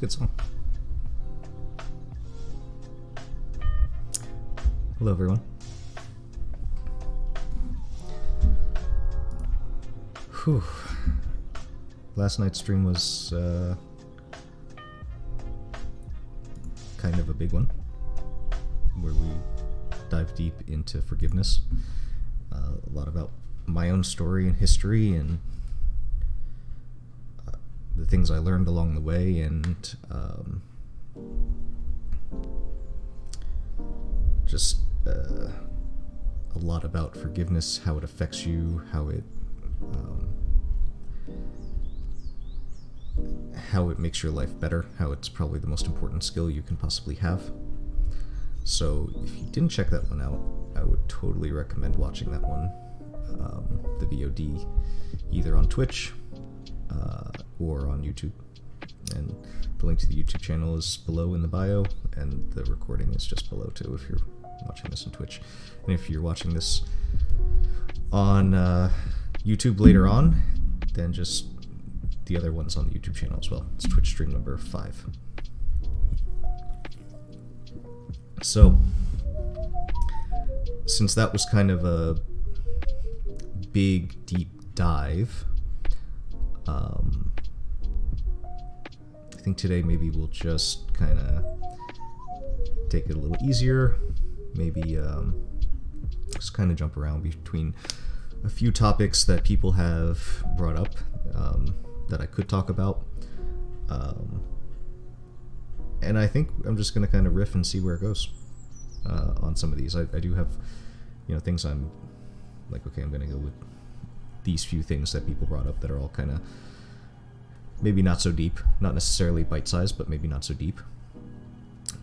good song. Hello, everyone. Whew. Last night's stream was kind of a big one, where we dive deep into forgiveness. A lot about my own story and history and the things I learned along the way, and just a lot about forgiveness, how it affects you, how it makes your life better, how it's probably the most important skill you can possibly have. So if you didn't check that one out, I would totally recommend watching that one, the VOD, either on Twitch or on YouTube. And the link to the YouTube channel is below in the bio, and the recording is just below too if you're watching this on Twitch. And if you're watching this on YouTube later on, then just the other one's on the YouTube channel as well. It's Twitch stream number 5. So, since that was kind of a big, deep dive, I think today maybe we'll just kind of take it a little easier. Maybe just kind of jump around between a few topics that people have brought up that I could talk about. And I think I'm just going to kind of riff and see where it goes on some of these. I do have, things I'm like, okay, I'm going to go with these few things that people brought up that are all kind of maybe not so deep, not necessarily bite-sized, but maybe not so deep.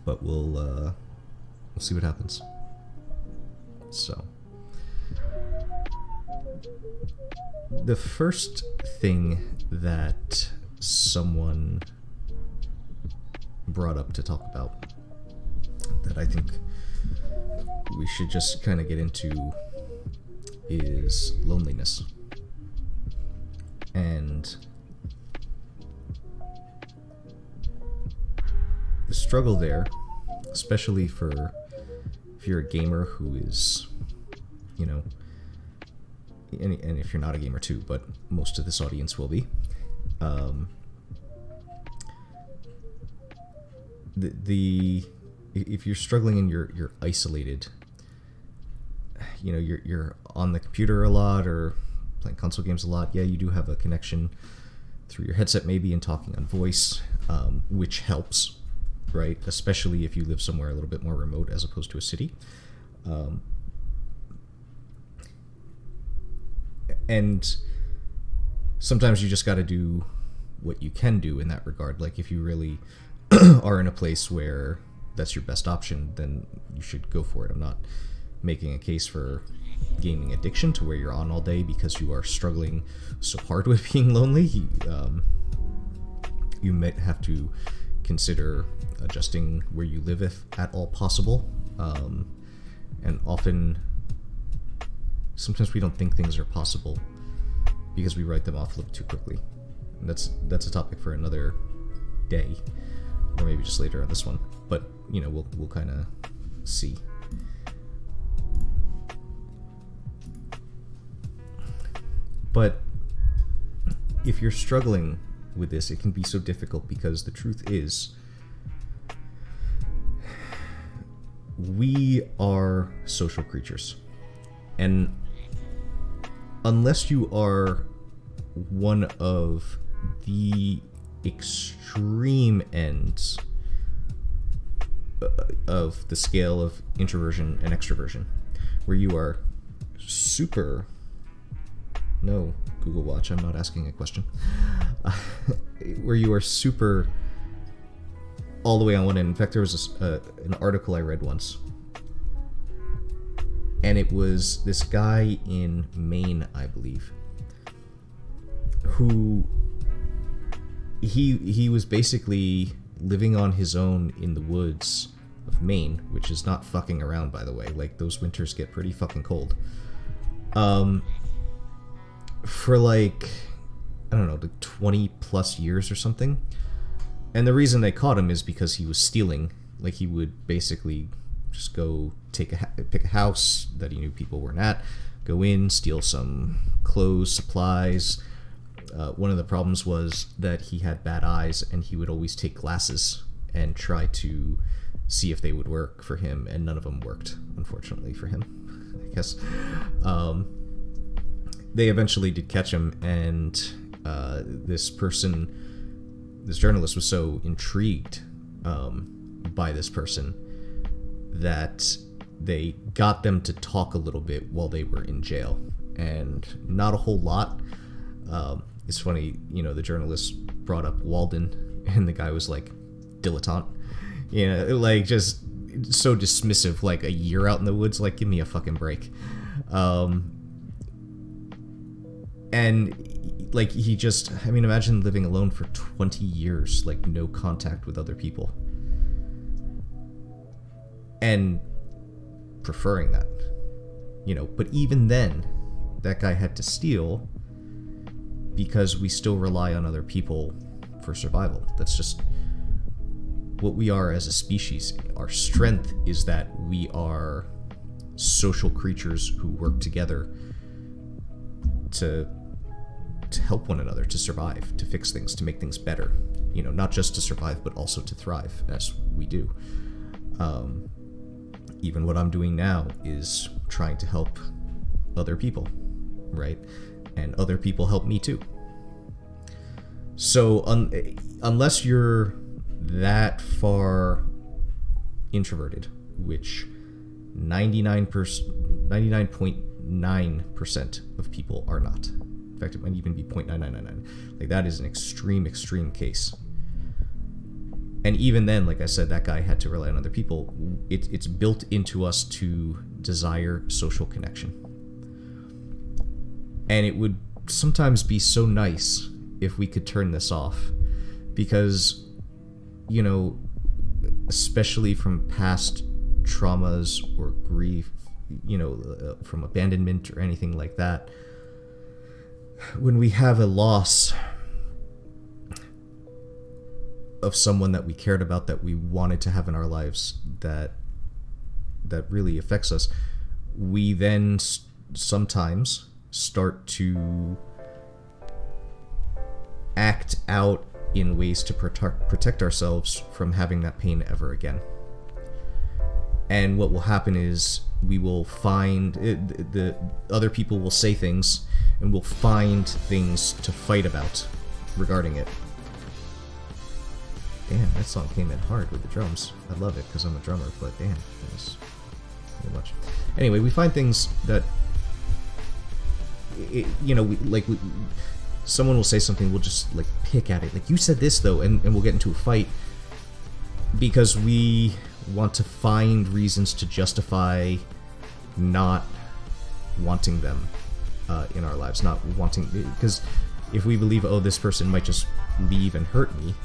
But we'll see what happens. So, the first thing that someone brought up to talk about that I think we should just kind of get into is loneliness. And the struggle there, especially for if you're a gamer who is, and if you're not a gamer too, but most of this audience will be, if you're struggling and you're isolated, you're on the computer a lot or playing console games a lot. Yeah, you do have a connection through your headset maybe and talking on voice, which helps, right? Especially if you live somewhere a little bit more remote as opposed to a city. And sometimes you just got to do what you can do in that regard. Like if you really are in a place where that's your best option, then you should go for it. I'm not making a case for gaming addiction to where you're on all day because you are struggling so hard with being lonely. You might have to consider adjusting where you live if at all possible. And sometimes we don't think things are possible because we write them off a little too quickly. And that's a topic for another day, or maybe just later on this one. But we'll kind of see. But if you're struggling with this, it can be so difficult because the truth is, we are social creatures. And unless you are one of the extreme ends of the scale of introversion and extroversion, where you are super... No, Google Watch, I'm not asking a question. Where you are super all the way on one end. In fact, there was an article I read once, and it was this guy in Maine, I believe, who he was basically living on his own in the woods of Maine, which is not fucking around, by the way. Like, those winters get pretty fucking cold. For like, I don't know, like 20 plus years or something, And the reason they caught him is because he was stealing. Like, he would basically just go pick a house that he knew people weren't at, go in, steal some clothes, supplies. One of the problems was that he had bad eyes, and he would always take glasses and try to see if they would work for him, and none of them worked, unfortunately for him, I guess. They eventually did catch him, and this journalist was so intrigued by this person that they got them to talk a little bit while they were in jail, and not a whole lot. It's funny, the journalist brought up Walden, and the guy was like, dilettante, like, just so dismissive, like, a year out in the woods, like, give me a fucking break. And like, he just, imagine living alone for 20 years, like, no contact with other people, and preferring that, but even then, that guy had to steal because we still rely on other people for survival. That's just what we are as a species. Our strength is that we are social creatures who work together to help one another, to survive, to fix things, to make things better. Not just to survive, but also to thrive, as we do. Even what I'm doing now is trying to help other people, right? And other people help me too. So unless you're that far introverted, which 99.9% of people are not. In fact, it might even be 0.9999. Like, that is an extreme case. And even then, like I said, that guy had to rely on other people. It's built into us to desire social connection. And it would sometimes be so nice if we could turn this off. Because, especially from past traumas or grief, from abandonment or anything like that, when we have a loss of someone that we cared about, that we wanted to have in our lives, that really affects us, we then sometimes start to act out in ways to protect ourselves from having that pain ever again. And what will happen is we will find the other people will say things, and we'll find things to fight about regarding it. Damn, that song came in hard with the drums. I love it because I'm a drummer, but damn, that was too much. Anyway, we find things that, someone will say something, we'll just, like, pick at it. Like, you said this, though, and we'll get into a fight because we want to find reasons to justify not wanting them in our lives, not wanting, because if we believe, oh, this person might just leave and hurt me.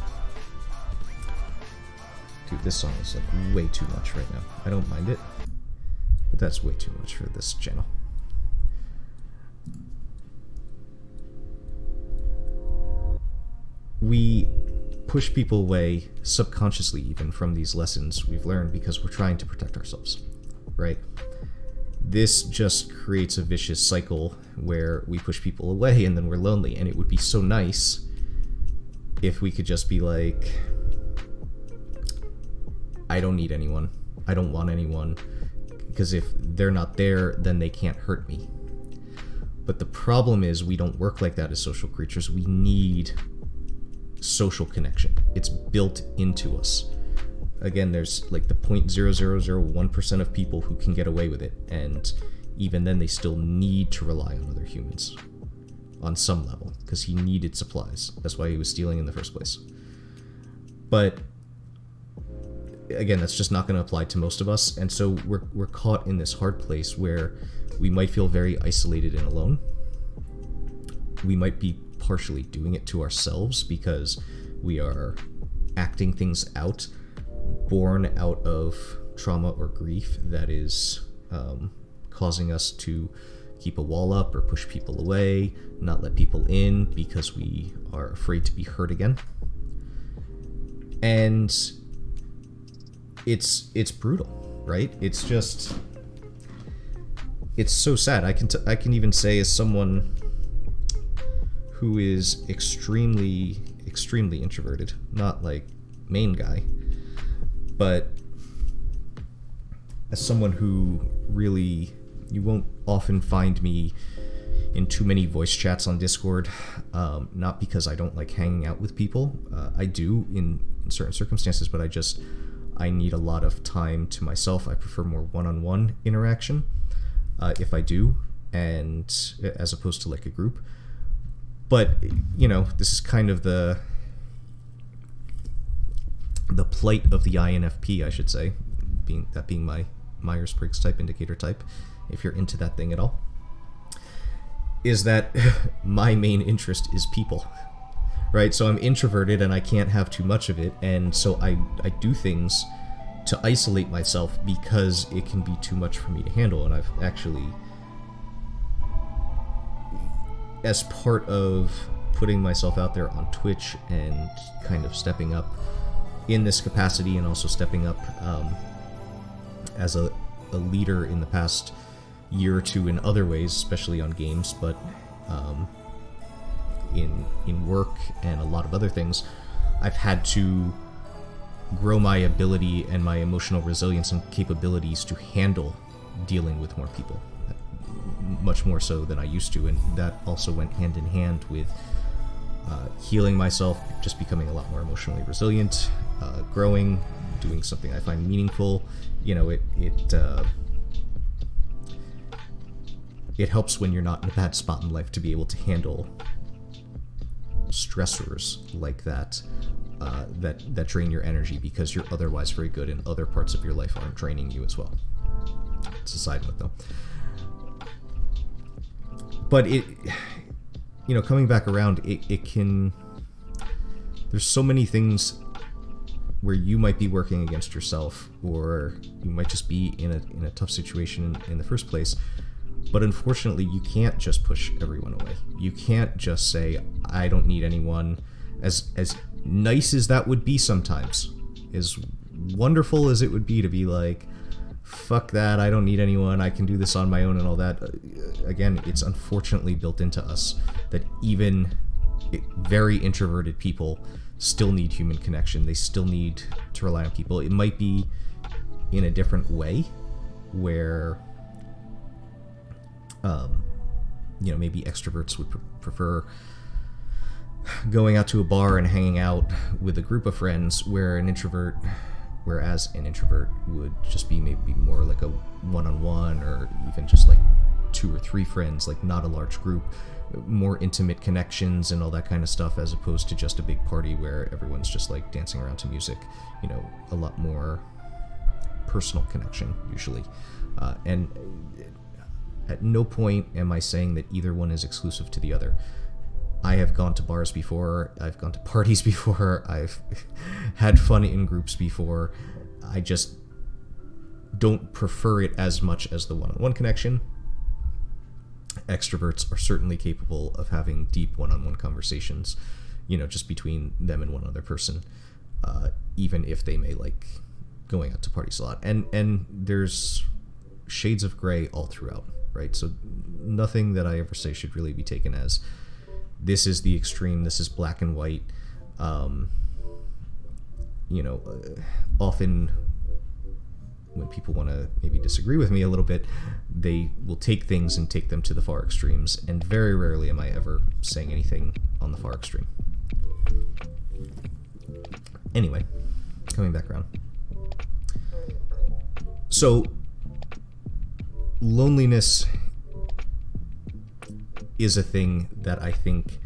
Dude, this song is, like, way too much right now. I don't mind it, but that's way too much for this channel. We push people away subconsciously, even, from these lessons we've learned because we're trying to protect ourselves, right? This just creates a vicious cycle where we push people away and then we're lonely, and it would be so nice if we could just be like, I don't need anyone, I don't want anyone, because if they're not there, then they can't hurt me. But the problem is we don't work like that as social creatures. We need social connection. It's built into us. Again, there's like the 0.0001% of people who can get away with it, and even then they still need to rely on other humans on some level, because he needed supplies. That's why he was stealing in the first place. But again, that's just not going to apply to most of us, and so we're caught in this hard place where we might feel very isolated and alone. We might be partially doing it to ourselves because we are acting things out born out of trauma or grief that is causing us to keep a wall up or push people away, not let people in because we are afraid to be hurt again. And it's brutal, right? It's just, it's so sad. I can even say, as someone who is extremely introverted, not like main guy, but as someone who really, you won't often find me in too many voice chats on Discord, not because I don't like hanging out with people. I do in certain circumstances, but I need a lot of time to myself. I prefer more one-on-one interaction, if I do, and as opposed to like a group. But, you know, this is kind of the plight of the INFP, I should say, being my Myers-Briggs type indicator type, if you're into that thing at all, is that my main interest is people, right? So I'm introverted and I can't have too much of it, and so I do things to isolate myself because it can be too much for me to handle. And I've actually, as part of putting myself out there on Twitch and kind of stepping up in this capacity, and also stepping up as a leader in the past year or two in other ways, especially on games, but in work and a lot of other things, I've had to grow my ability and my emotional resilience and capabilities to handle dealing with more people, much more so than I used to. And that also went hand in hand with healing myself, just becoming a lot more emotionally resilient, growing, doing something I find meaningful. You know, it helps when you're not in a bad spot in life to be able to handle stressors like that, that drain your energy, because you're otherwise very good and other parts of your life aren't draining you as well. It's a side note though. But it, you know, coming back around, it can, there's so many things where you might be working against yourself, or you might just be in a tough situation in the first place. But unfortunately, you can't just push everyone away. You can't just say, I don't need anyone. As nice as that would be sometimes, as wonderful as it would be to be like, fuck that, I don't need anyone, I can do this on my own and all that. Again, it's unfortunately built into us that even very introverted people still need human connection. They still need to rely on people. It might be in a different way, where you know, maybe extroverts would prefer going out to a bar and hanging out with a group of friends, whereas an introvert would just be maybe more like a one-on-one, or even just like 2 or 3 friends, like not a large group, more intimate connections and all that kind of stuff, as opposed to just a big party where everyone's just like dancing around to music. You know, a lot more personal connection usually. And at no point am I saying that either one is exclusive to the other. I have gone to bars before, I've gone to parties before, I've had fun in groups before. I just don't prefer it as much as the one-on-one connection. Extroverts are certainly capable of having deep one-on-one conversations, you know, just between them and one other person, even if they may like going out to parties a lot. And there's shades of gray all throughout, right? So nothing that I ever say should really be taken as, this is the extreme, this is black and white. You know, often when people want to maybe disagree with me a little bit, they will take things and take them to the far extremes, and very rarely am I ever saying anything on the far extreme. Anyway, coming back around. So, loneliness is a thing that I think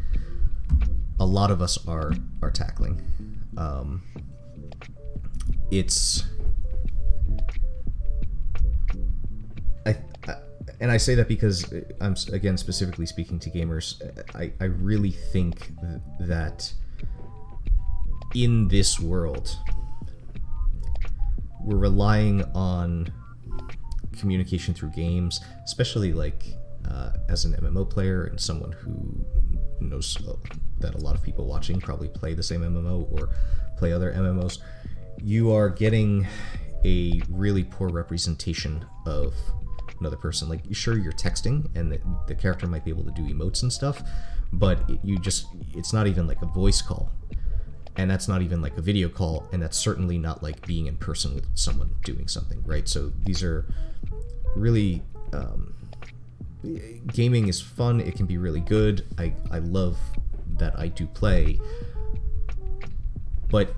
a lot of us are tackling. And I say that because I'm, again, specifically speaking to gamers. I really think that in this world, we're relying on communication through games, especially like as an MMO player and someone who knows that a lot of people watching probably play the same MMO or play other MMOs, you are getting a really poor representation of another person. Like, sure, you're texting and the character might be able to do emotes and stuff, but it's not even like a voice call, and that's not even like a video call, and that's certainly not like being in person with someone doing something, right? So these are really gaming is fun. It can be really good. I love that I do play, but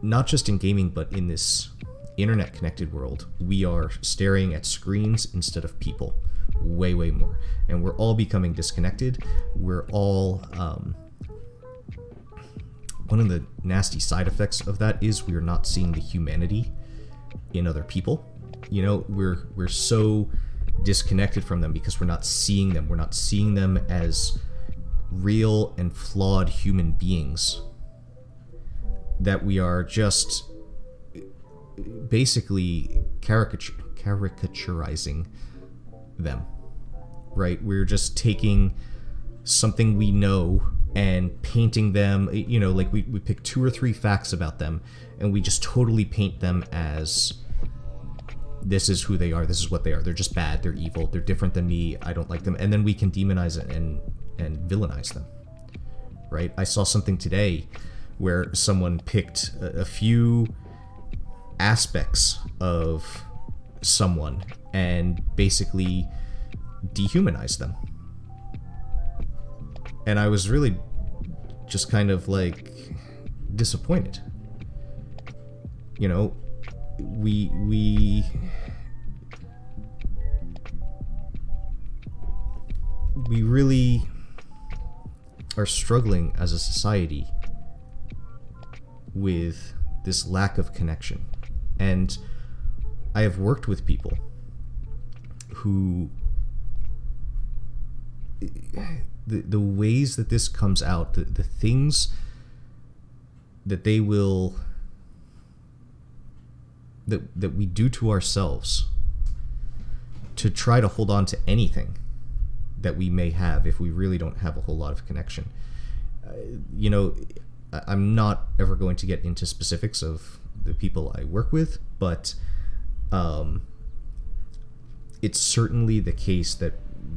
not just in gaming, but in this internet connected world, we are staring at screens instead of people way more, and we're all becoming disconnected. We're all one of the nasty side effects of that is we're not seeing the humanity in other people. You know, we're so disconnected from them because we're not seeing them. We're not seeing them as real and flawed human beings, that we are just basically caricaturizing them, right? We're just taking something we know and painting them, you know, like we pick 2 or 3 facts about them and we just totally paint them as this is who they are, this is what they are, they're just bad, they're evil, they're different than me, I don't like them, and then we can demonize it and villainize them, right? I saw something today where someone picked a few aspects of someone and basically dehumanized them. And I was really just kind of like disappointed. You know, we really are struggling as a society with this lack of connection. And I have worked with people who the ways that this comes out, the things that they will that we do to ourselves to try to hold on to anything that we may have if we really don't have a whole lot of connection. You know, I'm not ever going to get into specifics of the people I work with, but it's certainly the case that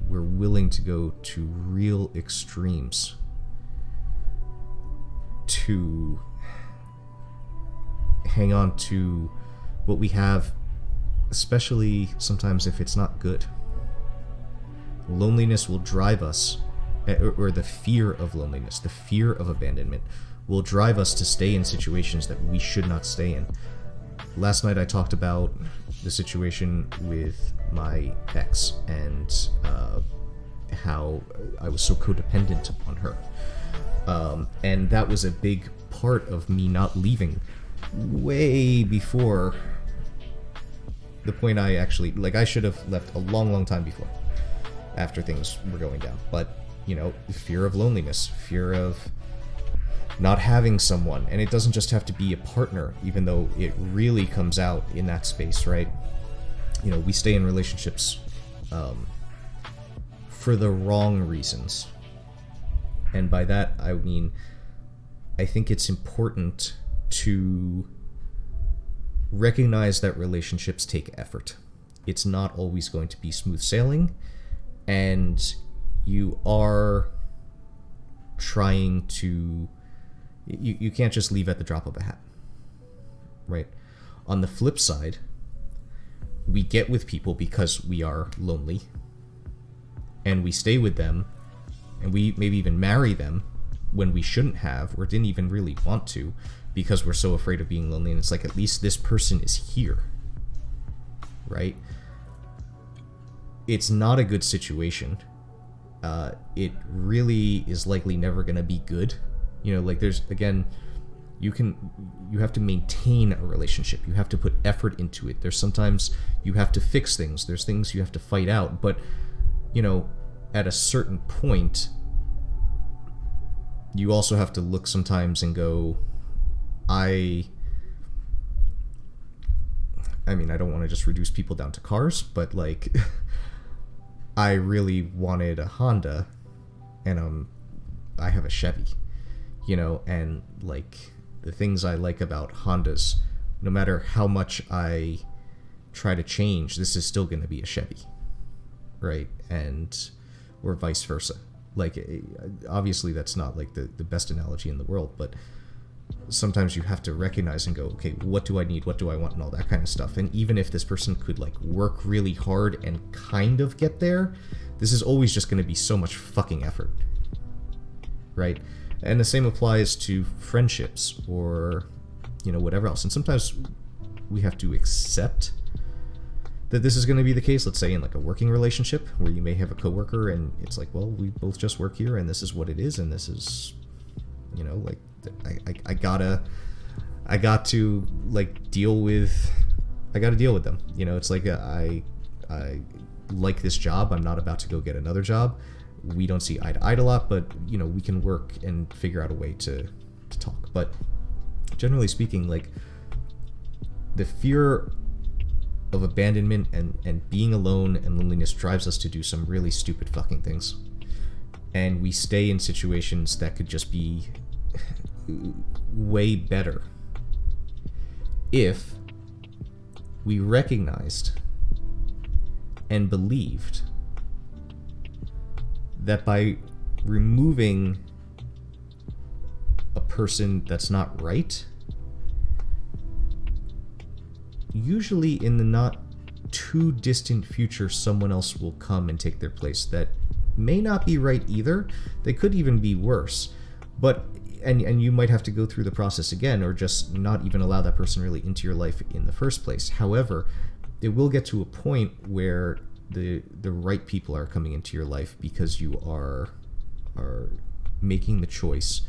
we're willing to go to real extremes to hang on to what we have, especially sometimes if it's not good. Loneliness will drive us, or the fear of loneliness, the fear of abandonment will drive us to stay in situations that we should not stay in. Last night I talked about the situation with my ex and how I was so codependent upon her. And that was a big part of me not leaving way before the point I actually, like, I should have left a long time before, after things were going down. But, you know, fear of loneliness, fear of not having someone, and it doesn't just have to be a partner, even though it really comes out in that space, right? You know, we stay in relationships for the wrong reasons. And by that, I mean, I think it's important to recognize that relationships take effort. It's not always going to be smooth sailing, and you are trying to... You can't just leave at the drop of a hat, right? On the flip side, we get with people because we are lonely, and we stay with them, and we maybe even marry them when we shouldn't have, or didn't even really want to, because we're so afraid of being lonely. And it's like, at least this person is here, right? It's not a good situation. It really is likely never going to be good. You know, like, there's, again, you have to maintain a relationship. You have to put effort into it. There's sometimes you have to fix things. There's things you have to fight out. But, you know, at a certain point, you also have to look sometimes and go, I mean, I don't want to just reduce people down to cars, but, like, I really wanted a Honda, and I'm I have a Chevy, and like the things I like about Hondas, no matter how much I try to change, this is still going to be a Chevy, right? And or vice versa. Like, obviously that's not like the best analogy in the world, but sometimes you have to recognize and go, okay, what do I need, what do I want, and all that kind of stuff. And even if this person could like work really hard and kind of get there, this is always just going to be so much fucking effort, right? And the same applies to friendships or whatever else. And sometimes we have to accept that this is going to be the case. Let's say in like a working relationship where you may have a coworker and it's like, well, we both just work here and this is what it is, and this is like I got to like deal with them. It's like I like this job. I'm not about to go get another job. We don't see eye to eye a lot, but we can work and figure out a way to talk. But generally speaking, like the fear of abandonment and being alone and loneliness drives us to do some really stupid fucking things. And we stay in situations that could just be way better if we recognized and believed that by removing a person that's not right, usually in the not too distant future, someone else will come and take their place that may not be right either. They could even be worse. But and you might have to go through the process again, or just not even allow that person really into your life in the first place. However, it will get to a point where the right people are coming into your life because you are making the choice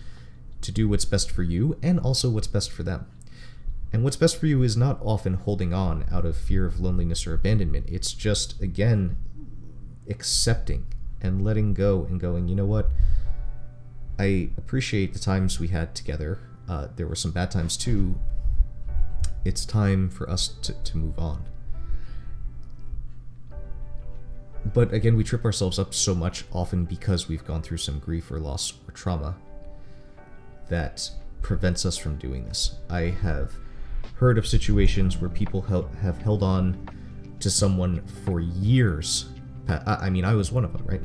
to do what's best for you and also what's best for them. And what's best for you is not often holding on out of fear of loneliness or abandonment. It's just, again, accepting and letting go and going, you know what? I appreciate the times we had together. There were some bad times too. It's time for us to move on. But again, we trip ourselves up so much, often because we've gone through some grief or loss or trauma that prevents us from doing this. I have heard of situations where people have held on to someone for years. I mean, I was one of them, right?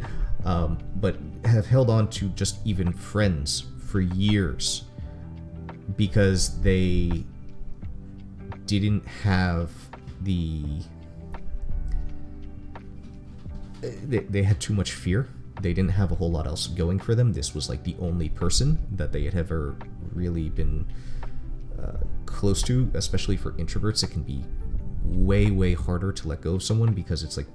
But have held on to just even friends for years because they didn't have they had too much fear. They didn't have a whole lot else going for them. This was like the only person that they had ever really been close to. Especially for introverts, it can be way harder to let go of someone because it's like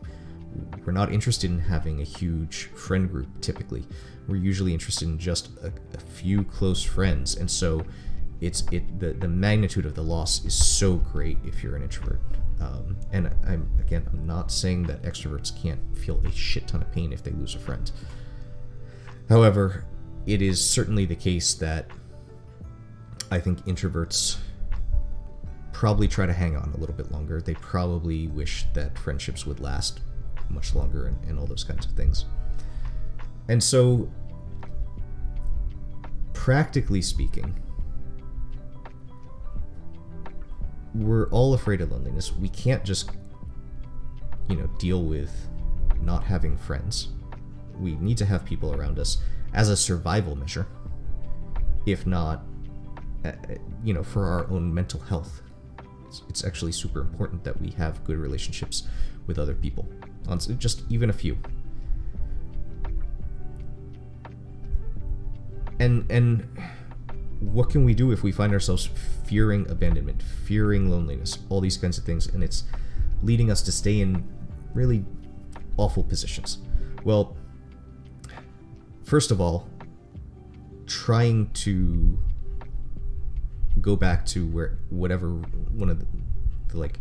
we're not interested in having a huge friend group. Typically, we're usually interested in just a few close friends, and so the magnitude of the loss is so great if you're an introvert. And I'm not saying that extroverts can't feel a shit ton of pain if they lose a friend. However, it is certainly the case that I think introverts probably try to hang on a little bit longer. They probably wish that friendships would last much longer and all those kinds of things. And so, practically speaking, we're all afraid of loneliness. We can't just, deal with not having friends. We need to have people around us as a survival measure, if not, for our own mental health. It's actually super important that we have good relationships with other people, on just even a few. And what can we do if we find ourselves fearing abandonment, fearing loneliness, all these kinds of things, and it's leading us to stay in really awful positions? Well, first of all, trying to go back to whatever one of the like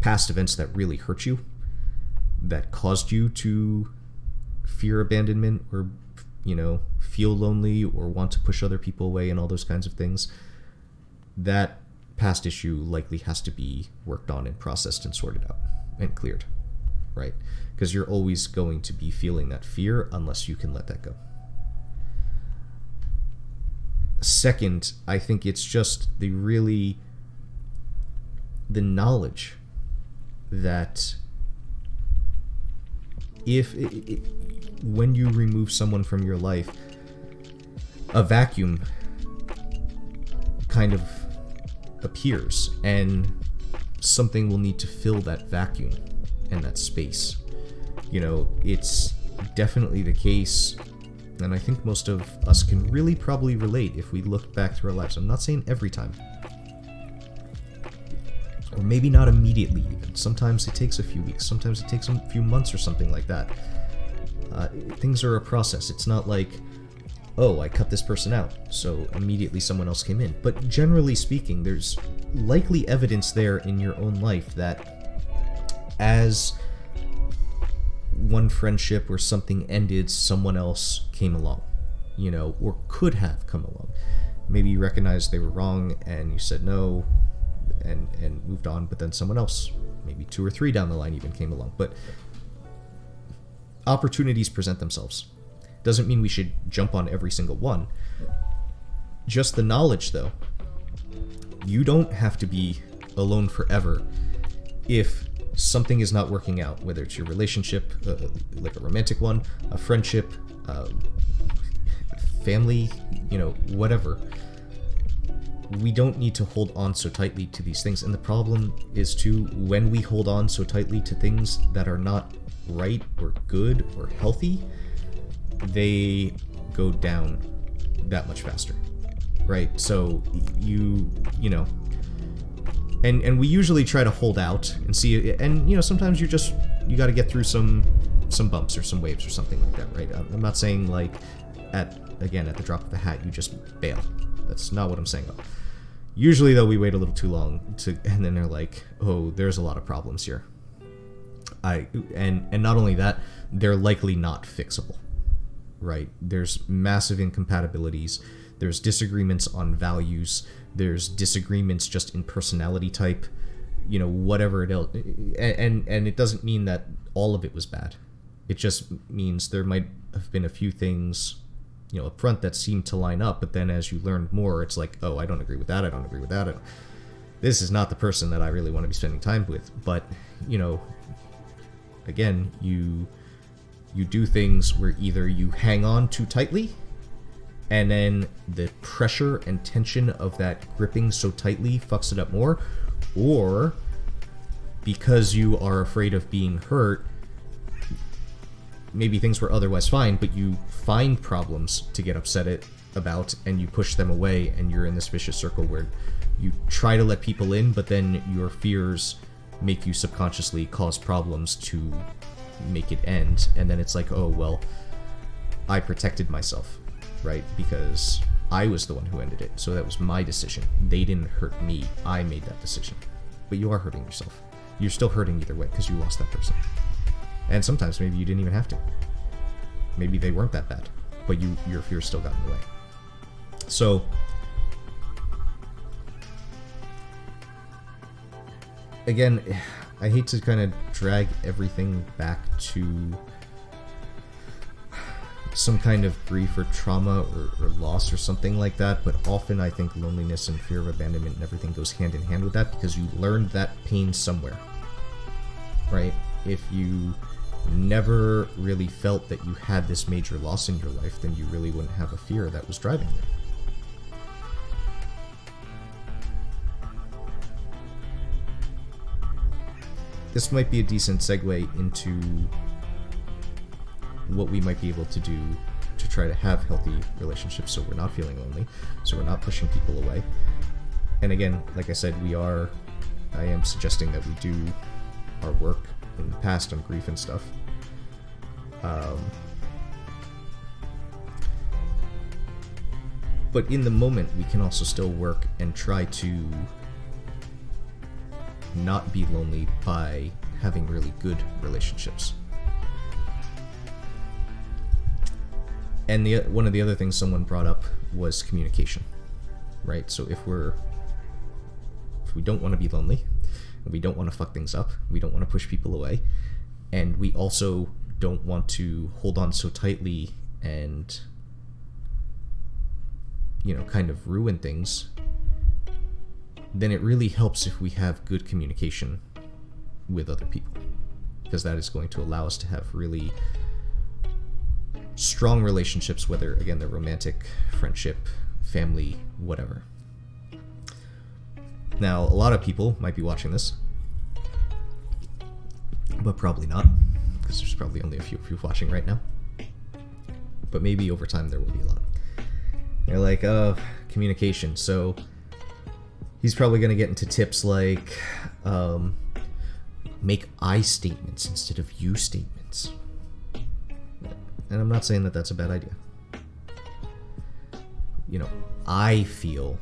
past events that really hurt you, that caused you to fear abandonment or feel lonely or want to push other people away and all those kinds of things, that past issue likely has to be worked on and processed and sorted out and cleared, right? Because you're always going to be feeling that fear unless you can let that go. Second, I think it's just the knowledge that when you remove someone from your life, a vacuum kind of appears, and something will need to fill that vacuum and that space. It's definitely the case, and I think most of us can really probably relate if we look back through our lives. I'm not saying every time, or maybe not immediately even. Sometimes it takes a few weeks, sometimes it takes a few months or something like that. Things are a process. It's not like, oh, I cut this person out, so immediately someone else came in. But generally speaking, there's likely evidence there in your own life that as one friendship or something ended, someone else came along, or could have come along. Maybe you recognized they were wrong and you said no and moved on, but then someone else, maybe 2 or 3 down the line, even came along. But opportunities present themselves. Doesn't mean we should jump on every single one. Just the knowledge, though. You don't have to be alone forever if something is not working out, whether it's your relationship, like a romantic one, a friendship, family, whatever. We don't need to hold on so tightly to these things. And the problem is, too, when we hold on so tightly to things that are not right or good or healthy, they go down that much faster, right? So and we usually try to hold out and see, and sometimes you got to get through some bumps or some waves or something like that, right? I'm not saying like at the drop of a hat you just bail. That's not what I'm saying. Usually though, we wait a little too long and then they're like, oh, there's a lot of problems here. And not only that, they're likely not fixable. Right? There's massive incompatibilities. There's disagreements on values. There's disagreements just in personality type. Whatever it is. And it doesn't mean that all of it was bad. It just means there might have been a few things, up front that seemed to line up. But then as you learned more, it's like, oh, I don't agree with that. I don't agree with that. This is not the person that I really want to be spending time with. But, again, you do things where either you hang on too tightly, and then the pressure and tension of that gripping so tightly fucks it up more, or because you are afraid of being hurt, maybe things were otherwise fine, but you find problems to get upset about, and you push them away, and you're in this vicious circle where you try to let people in, but then your fears make you subconsciously cause problems to make it end, and then it's like, oh, well, I protected myself, right? Because I was the one who ended it, so that was my decision. They didn't hurt me. I made that decision. But you are hurting yourself. You're still hurting either way because you lost that person. And sometimes maybe you didn't even have to. Maybe they weren't that bad, but your fear still got in the way. So again, I hate to kind of drag everything back to some kind of grief or trauma or loss or something like that, but often I think loneliness and fear of abandonment and everything goes hand in hand with that, because you learned that pain somewhere, right? If you never really felt that you had this major loss in your life, then you really wouldn't have a fear that was driving you. This might be a decent segue into what we might be able to do to try to have healthy relationships so we're not feeling lonely, so we're not pushing people away. And again, like I said, I am suggesting that we do our work in the past on grief and stuff. But in the moment, we can also still work and try to not be lonely by having really good relationships. And one of the other things someone brought up was communication, right? So if we don't want to be lonely, we don't want to fuck things up, we don't want to push people away, and we also don't want to hold on so tightly and kind of ruin things, then it really helps if we have good communication with other people, because that is going to allow us to have really strong relationships, whether, again, they're romantic, friendship, family, whatever. Now, a lot of people might be watching this, but probably not, because there's probably only a few of you watching right now. But maybe over time there will be a lot. They're like, communication. So he's probably going to get into tips like make I statements instead of you statements. And I'm not saying that that's a bad idea. I feel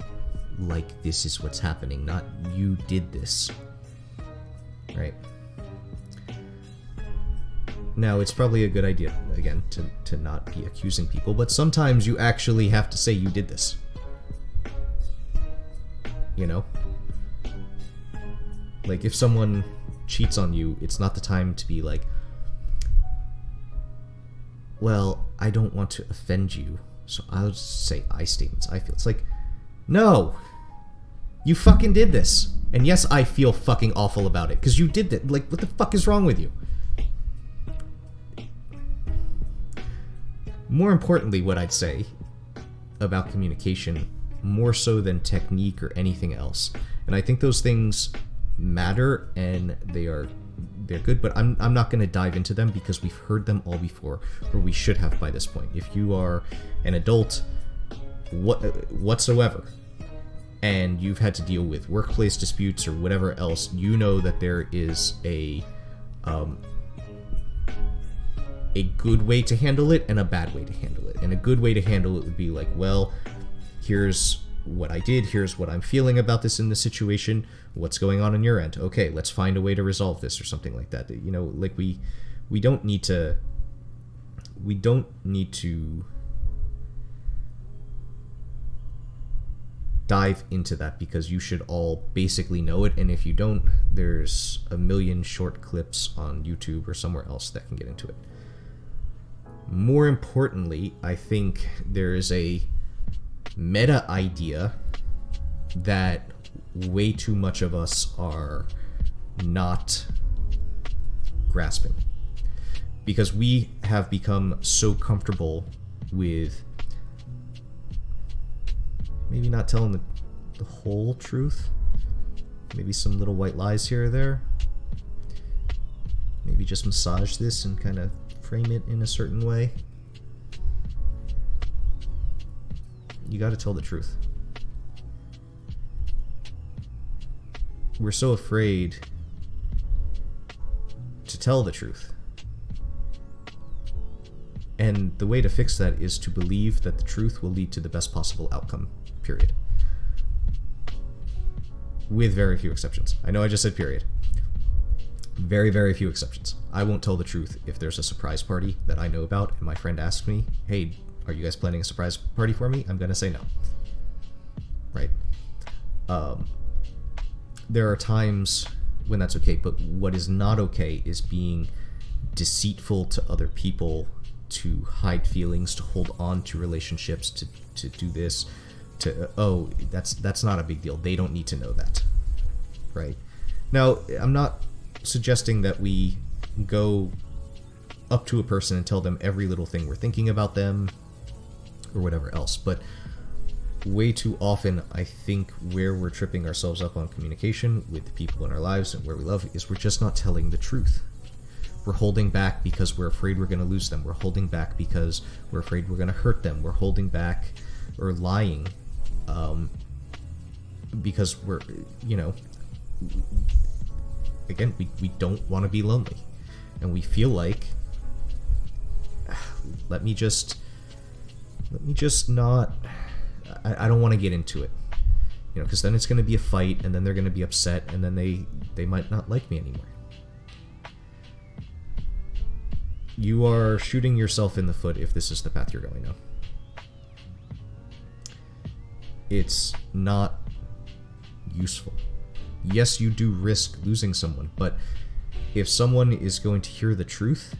like this is what's happening, not you did this. Right? Now, it's probably a good idea, again, to not be accusing people, but sometimes you actually have to say you did this. Like, if someone cheats on you, it's not the time to be like, well, I don't want to offend you, so I'll just say I statements. I feel. It's like, no! You fucking did this! And yes, I feel fucking awful about it, because you did that. Like, what the fuck is wrong with you? More importantly, what I'd say about communication, more so than technique or anything else, and I think those things matter and they're good, but I'm not going to dive into them because we've heard them all before, or we should have by this point. If you are an adult whatsoever, and you've had to deal with workplace disputes or whatever else, you know that there is a good way to handle it and a bad way to handle it. And a good way to handle it would be like, well, here's what I did, here's what I'm feeling about this in this situation, what's going on your end, okay, let's find a way to resolve this, or something like that. Like, we don't need to dive into that, because you should all basically know it, and if you don't, there's a million short clips on YouTube or somewhere else that can get into it. More importantly, I think there is a meta idea that way too much of us are not grasping, because we have become so comfortable with maybe not telling the whole truth, maybe some little white lies here or there, maybe just massage this and kind of frame it in a certain way. You gotta tell the truth. We're so afraid to tell the truth. And the way to fix that is to believe that the truth will lead to the best possible outcome, period. With very few exceptions. I know I just said period. Very, very few exceptions. I won't tell the truth if there's a surprise party that I know about and my friend asks me, hey, are you guys planning a surprise party for me? I'm gonna say no. Right? There are times when that's okay, but what is not okay is being deceitful to other people, to hide feelings, to hold on to relationships, to do this, that's not a big deal. They don't need to know that. Right? Now, I'm not suggesting that we go up to a person and tell them every little thing we're thinking about them or whatever else, but way too often I think where we're tripping ourselves up on communication with the people in our lives and where we love is we're just not telling the truth. We're holding back because we're afraid we're going to lose them. We're holding back because we're afraid we're going to hurt them. We're holding back or lying because we're, again, we don't want to be lonely. And we feel like, let me just not, I don't want to get into it. Because then it's going to be a fight, and then they're going to be upset, and then they might not like me anymore. You are shooting yourself in the foot if this is the path you're going down. It's not useful. Yes, you do risk losing someone, but if someone is going to hear the truth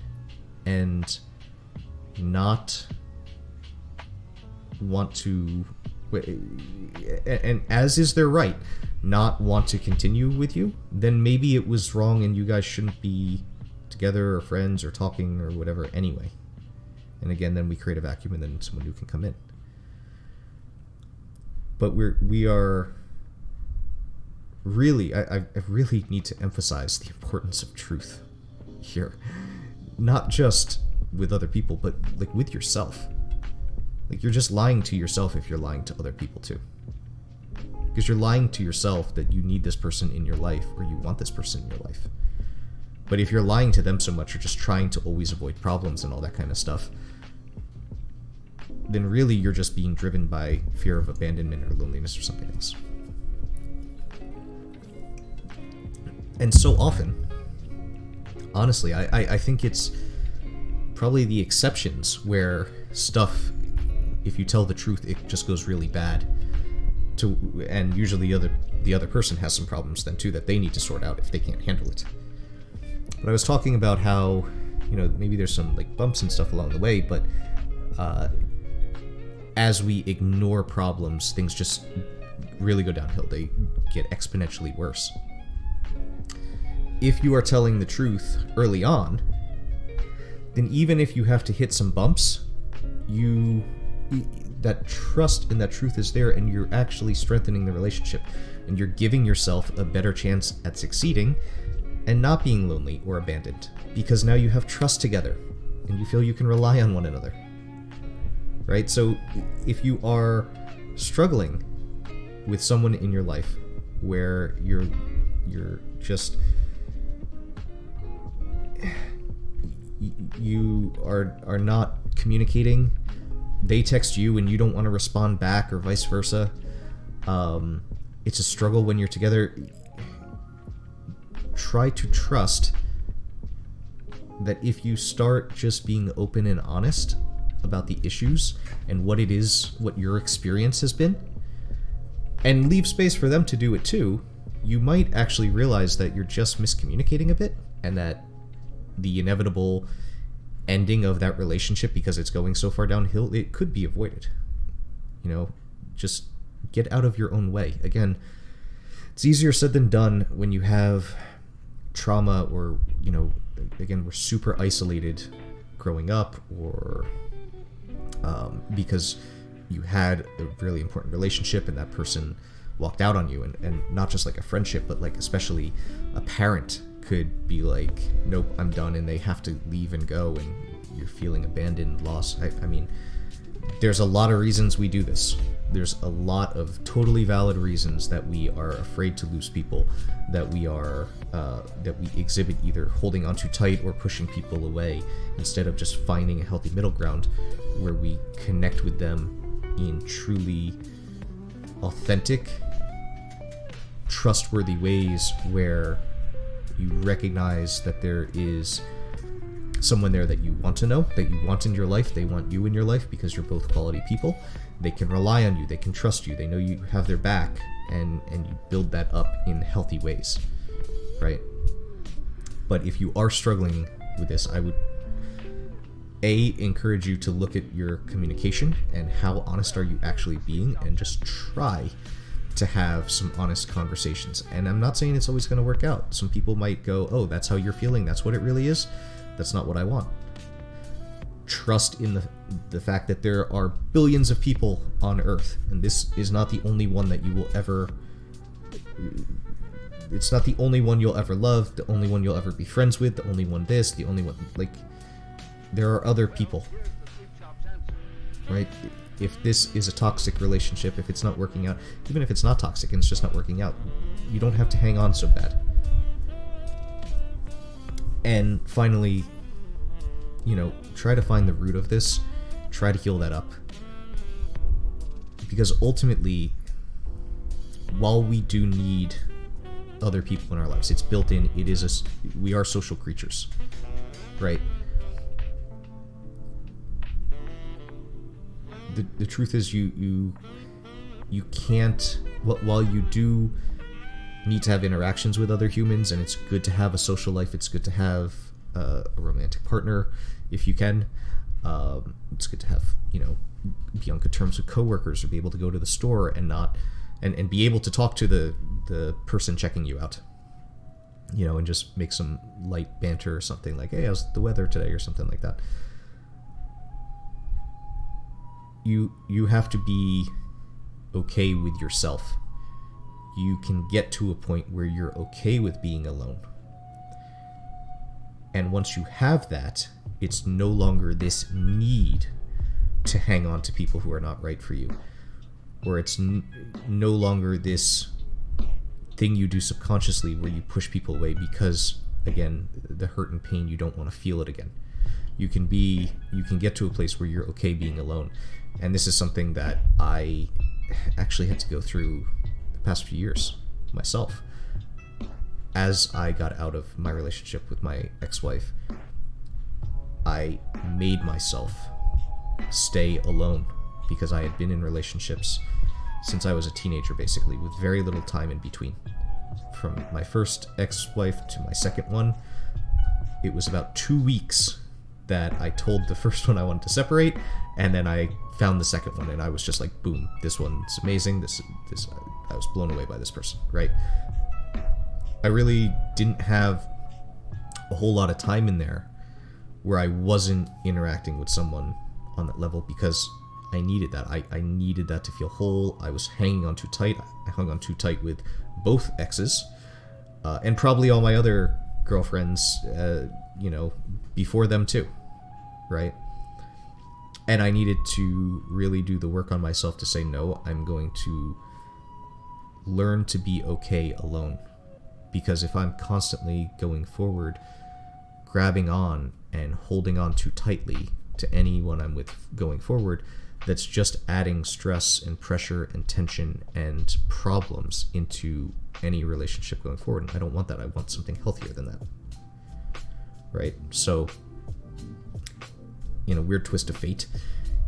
and not want to and as is their right, not want to continue with you, then maybe it was wrong and you guys shouldn't be together or friends or talking or whatever anyway. And again, then we create a vacuum and then someone new can come in. But we are really, I really need to emphasize the importance of truth here. Not just with other people, but like with yourself. Like, you're just lying to yourself if you're lying to other people too. Because you're lying to yourself that you need this person in your life or you want this person in your life. But if you're lying to them so much, you're just trying to always avoid problems and all that kind of stuff, then really you're just being driven by fear of abandonment or loneliness or something else. And so often, honestly, I think it's probably the exceptions where stuff, if you tell the truth, it just goes really bad. And usually the other person has some problems then too that they need to sort out if they can't handle it. But I was talking about how, maybe there's some like bumps and stuff along the way, but as we ignore problems, things just really go downhill. They get exponentially worse. If you are telling the truth early on, then even if you have to hit some bumps, that trust and that truth is there, and you're actually strengthening the relationship, and you're giving yourself a better chance at succeeding and not being lonely or abandoned, because now you have trust together and you feel you can rely on one another. Right? So if you are struggling with someone in your life where you're just you are not communicating, they text you and you don't want to respond back, or vice versa, it's a struggle when you're together. Try to trust that if you start just being open and honest about the issues and what it is, what your experience has been, and leave space for them to do it too, you might actually realize that you're just miscommunicating a bit, and that the inevitable ending of that relationship, because it's going so far downhill, it could be avoided. Just get out of your own way. Again, it's easier said than done when you have trauma, or again, we're super isolated growing up, or because you had a really important relationship and that person walked out on you, and not just like a friendship, but like especially a parent could be like, nope, I'm done, and they have to leave and go, and you're feeling abandoned, lost. I mean, there's a lot of reasons we do this. There's a lot of totally valid reasons that we are afraid to lose people, that we exhibit either holding on too tight or pushing people away, instead of just finding a healthy middle ground where we connect with them in truly authentic, trustworthy ways, where you recognize that there is someone there that you want to know, that you want in your life, they want you in your life because you're both quality people. They can rely on you, they can trust you, they know you have their back, and you build that up in healthy ways, right? But if you are struggling with this, I would encourage you to look at your communication and how honest are you actually being, and just try to have some honest conversations. And I'm not saying it's always going to work out. Some people might go, oh, that's how you're feeling, that's what it really is. That's not what I want. Trust in the fact that there are billions of people on Earth, and this is not the only one that you will ever... It's not the only one you'll ever love, the only one you'll ever be friends with, the only one this, the only one... Like, there are other people. Right? If this is a toxic relationship, if it's not working out, even if it's not toxic and it's just not working out, you don't have to hang on so bad. And finally, try to find the root of this, try to heal that up. Because ultimately, while we do need other people in our lives, it's built in, we are social creatures, right? The truth is you can't, while you do need to have interactions with other humans, and it's good to have a social life, it's good to have a romantic partner if you can, It's good to have, be on good terms with coworkers, or be able to go to the store and not and be able to talk to the person checking you out, and just make some light banter or something, like, hey, how's the weather today, or something like that. You have to be okay with yourself. You can get to a point where you're okay with being alone. And once you have that, it's no longer this need to hang on to people who are not right for you. Or it's no longer this thing you do subconsciously where you push people away because, again, the hurt and pain, you don't want to feel it again. You can get to a place where you're okay being alone. And this is something that I actually had to go through the past few years myself. As I got out of my relationship with my ex-wife, I made myself stay alone because I had been in relationships since I was a teenager, basically, with very little time in between. From my first ex-wife to my second one, it was about 2 weeks that I told the first one I wanted to separate, and then I found the second one, and I was just like, boom, this one's amazing. This I was blown away by this person, right? I really didn't have a whole lot of time in there where I wasn't interacting with someone on that level because I needed that. I needed that to feel whole. I was hanging on too tight. I hung on too tight with both exes, and probably all my other girlfriends, before them too, right? And I needed to really do the work on myself to say, no, I'm going to learn to be okay alone. Because if I'm constantly going forward, grabbing on and holding on too tightly to anyone I'm with going forward, that's just adding stress and pressure and tension and problems into any relationship going forward. And I don't want that. I want something healthier than that. Right? So, weird twist of fate,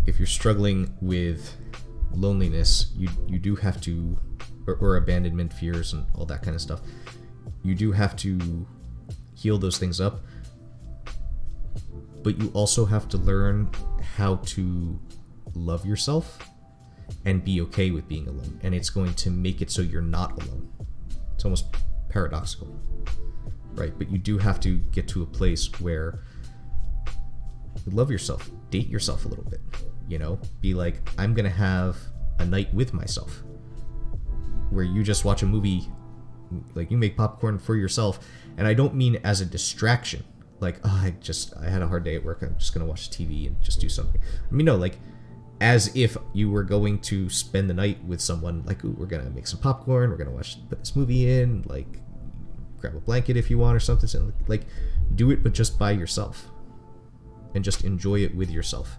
if you're struggling with loneliness, you do have to, or abandonment fears and all that kind of stuff, you do have to heal those things up, but you also have to learn how to love yourself and be okay with being alone. And it's going to make it so you're not alone. It's almost paradoxical, right? But you do have to get to a place where you love yourself, date yourself a little bit, be like, I'm going to have a night with myself where you just watch a movie, like you make popcorn for yourself. And I don't mean as a distraction, like, I had a hard day at work, I'm just gonna watch TV and just do something. I mean, no, like as if you were going to spend the night with someone, like, ooh, we're gonna make some popcorn, we're gonna put this movie in, like grab a blanket if you want or something. So, like, do it, but just by yourself and just enjoy it with yourself.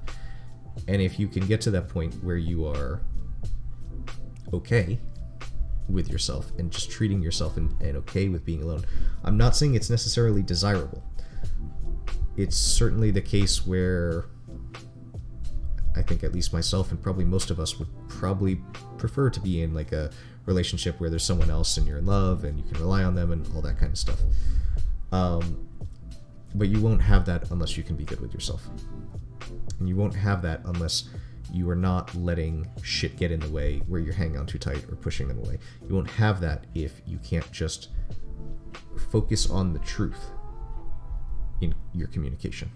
And if you can get to that point where you are okay with yourself and just treating yourself and okay with being alone, I'm not saying it's necessarily desirable. It's certainly the case where I think at least myself and probably most of us would probably prefer to be in like a relationship where there's someone else and you're in love and you can rely on them and all that kind of stuff. But you won't have that unless you can be good with yourself. And you won't have that unless you are not letting shit get in the way where you're hanging on too tight or pushing them away. You won't have that if you can't just focus on the truth in your communication.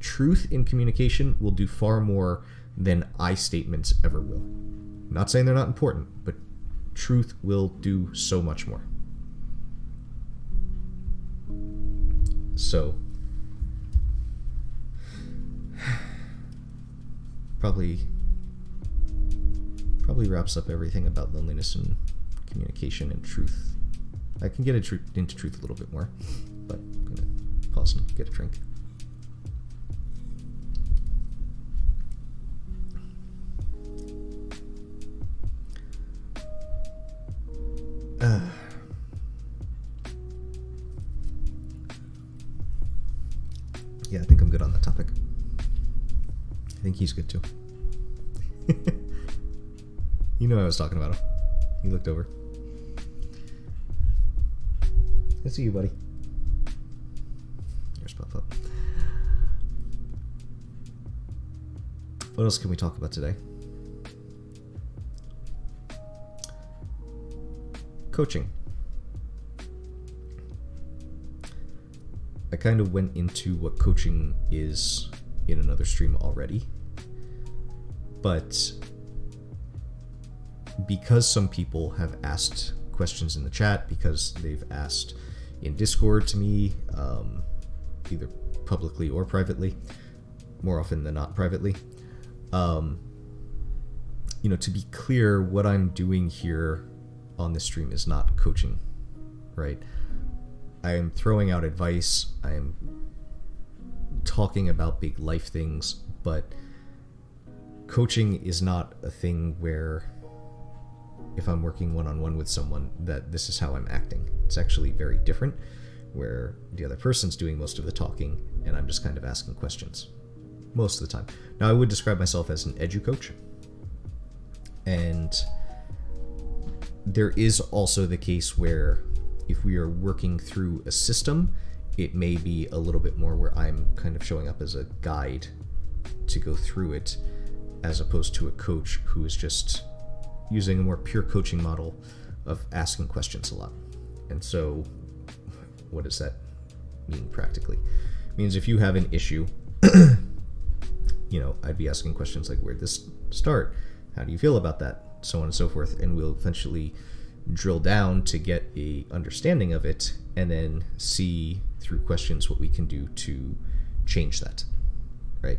Truth in communication will do far more than I statements ever will. I'm not saying they're not important, but truth will do so much more. So, probably wraps up everything about loneliness and communication and truth. I can get into truth a little bit more, but I'm going to pause and get a drink. Yeah, I think I'm good on that topic. I think he's good too. You know I was talking about him. He looked over. I see you, buddy. Here's Pop Up. What else can we talk about today? Coaching. I kind of went into what coaching is in another stream already, but because some people have asked questions in the chat, because they've asked in Discord to me, either publicly or privately, more often than not privately, to be clear, what I'm doing here on this stream is not coaching, right? I am throwing out advice, I am talking about big life things, but coaching is not a thing where if I'm working one-on-one with someone that this is how I'm acting. It's actually very different, where the other person's doing most of the talking and I'm just kind of asking questions most of the time. Now, I would describe myself as an edu-coach, and there is also the case where if we are working through a system, it may be a little bit more where I'm kind of showing up as a guide to go through it, as opposed to a coach who is just using a more pure coaching model of asking questions a lot. And so what does that mean practically? It means if you have an issue, I'd be asking questions like, where'd this start? How do you feel about that? So on and so forth. And we'll eventually drill down to get a understanding of it, and then see through questions what we can do to change that, right?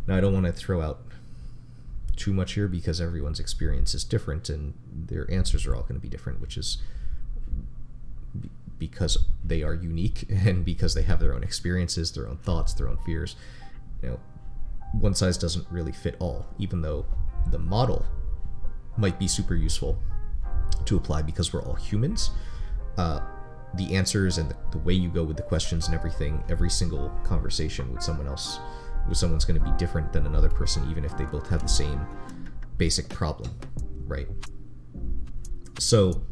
Now, I don't want to throw out too much here because everyone's experience is different and their answers are all going to be different, which is because they are unique and because they have their own experiences, their own thoughts, their own fears. One size doesn't really fit all, even though the model might be super useful to apply because we're all humans. The answers and the way you go with the questions and everything, every single conversation with someone's going to be different than another person, even if they both have the same basic problem, right? So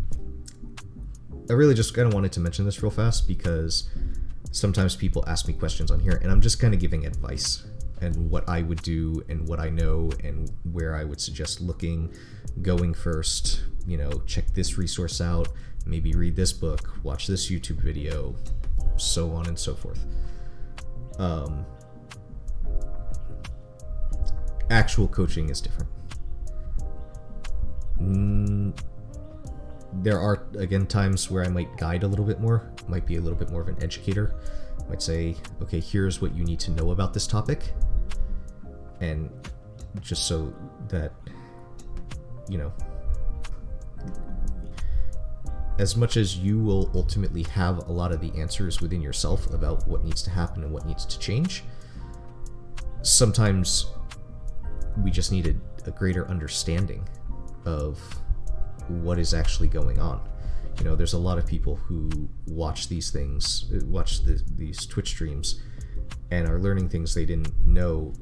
I really just kind of wanted to mention this real fast because sometimes people ask me questions on here and I'm just kind of giving advice and what I would do and what I know and where I would suggest looking, going first, check this resource out, maybe read this book, watch this YouTube video, so on and so forth. Actual coaching is different. There are, again, times where I might guide a little bit more, might be a little bit more of an educator. I might say, okay, here's what you need to know about this topic. And just so that, as much as you will ultimately have a lot of the answers within yourself about what needs to happen and what needs to change, sometimes we just need a greater understanding of what is actually going on. There's a lot of people who watch these things, these Twitch streams, and are learning things they didn't know,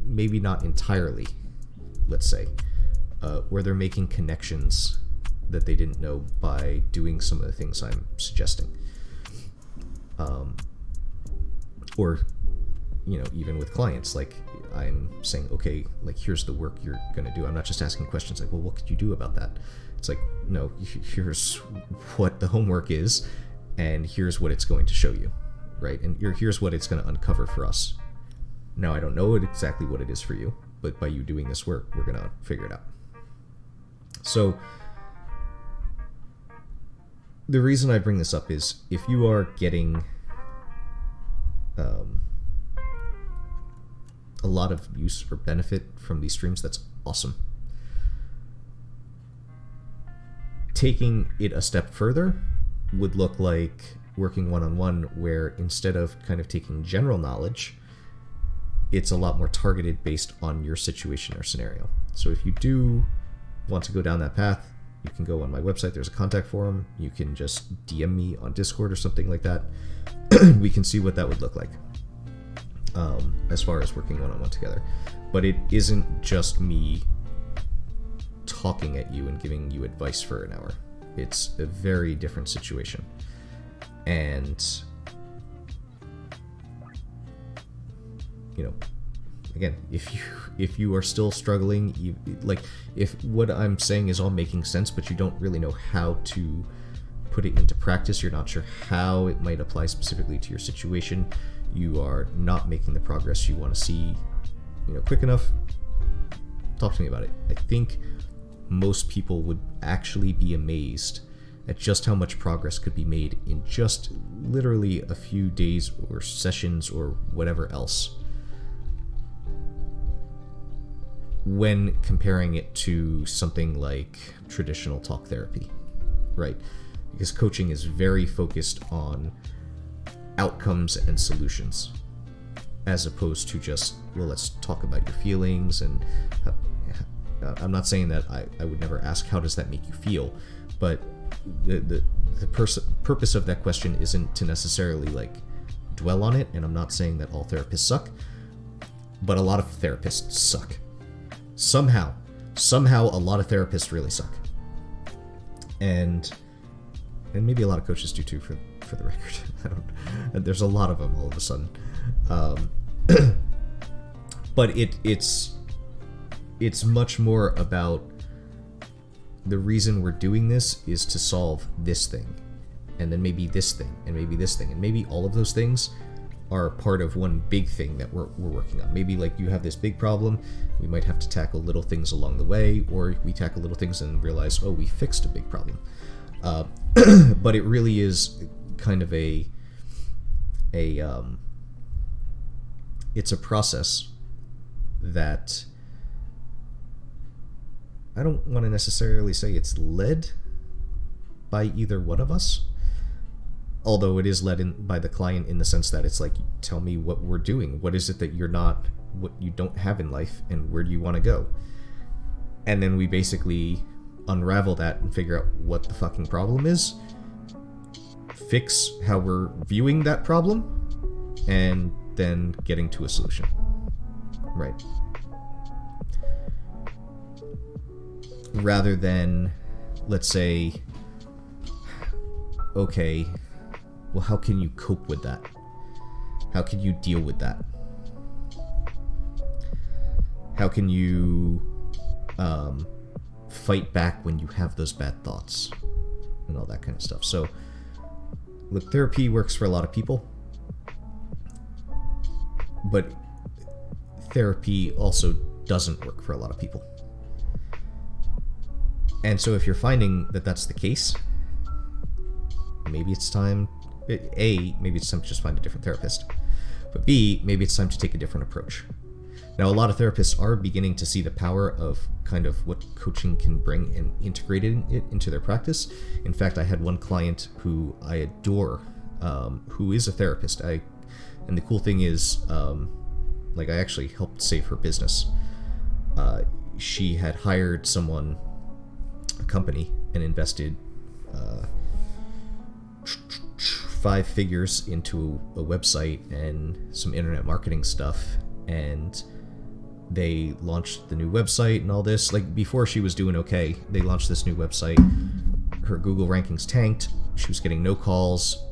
maybe not entirely, let's say, where they're making connections that they didn't know by doing some of the things I'm suggesting. Or, even with clients, like I'm saying, okay, like here's the work you're going to do. I'm not just asking questions like, well, what could you do about that? It's like, no, here's what the homework is, and here's what it's going to show you, right? And here's what it's going to uncover for us. Now, I don't know exactly what it is for you, but by you doing this work, we're going to figure it out. So the reason I bring this up is if you are getting a lot of use or benefit from these streams, that's awesome. Taking it a step further would look like working one-on-one, where instead of kind of taking general knowledge, it's a lot more targeted based on your situation or scenario. So if you do want to go down that path, you can go on my website. There's a contact form. You can just DM me on Discord or something like that. We can see what that would look like as far as working one-on-one together. But it isn't just me talking at you and giving you advice for an hour. It's a very different situation. And again, if you are still struggling, like if what I'm saying is all making sense, but you don't really know how to put it into practice, you're not sure how it might apply specifically to your situation, you are not making the progress you want to see, quick enough, talk to me about it. I think most people would actually be amazed at just how much progress could be made in just literally a few days or sessions or whatever else, when comparing it to something like traditional talk therapy, right? Because coaching is very focused on outcomes and solutions, as opposed to just, well, let's talk about your feelings. And I'm not saying that I would never ask, how does that make you feel? But the purpose of that question isn't to necessarily like dwell on it. And I'm not saying that all therapists suck, but a lot of therapists suck. Somehow a lot of therapists really suck. And maybe a lot of coaches do too, for the record. There's a lot of them all of a sudden. But it's much more about the reason we're doing this is to solve this thing, and then maybe this thing, and maybe this thing, and maybe all of those things are part of one big thing that we're working on. Maybe like you have this big problem, we might have to tackle little things along the way, or we tackle little things and realize, oh, we fixed a big problem. But it really is kind of it's a process that I don't want to necessarily say it's led by either one of us, although it is led by the client in the sense that it's like, tell me what we're doing. What is it that what you don't have in life, and where do you want to go? And then we basically unravel that and figure out what the fucking problem is, fix how we're viewing that problem, and then getting to a solution. Right. Rather than, let's say, okay, well, how can you cope with that? How can you deal with that? How can you fight back when you have those bad thoughts and all that kind of stuff? So, look, therapy works for a lot of people, but therapy also doesn't work for a lot of people. And so if you're finding that that's the case, maybe it's time, A, maybe it's time to just find a different therapist, but B, maybe it's time to take a different approach. Now, a lot of therapists are beginning to see the power of kind of what coaching can bring and integrating it into their practice. In fact, I had one client who I adore, who is a therapist. And the cool thing is, I actually helped save her business. She had hired someone, a company, and invested 5 figures into a website and some internet marketing stuff, and they launched the new website and all this. Like, before she was doing okay, they launched this new website. Her Google rankings tanked. She was getting no calls,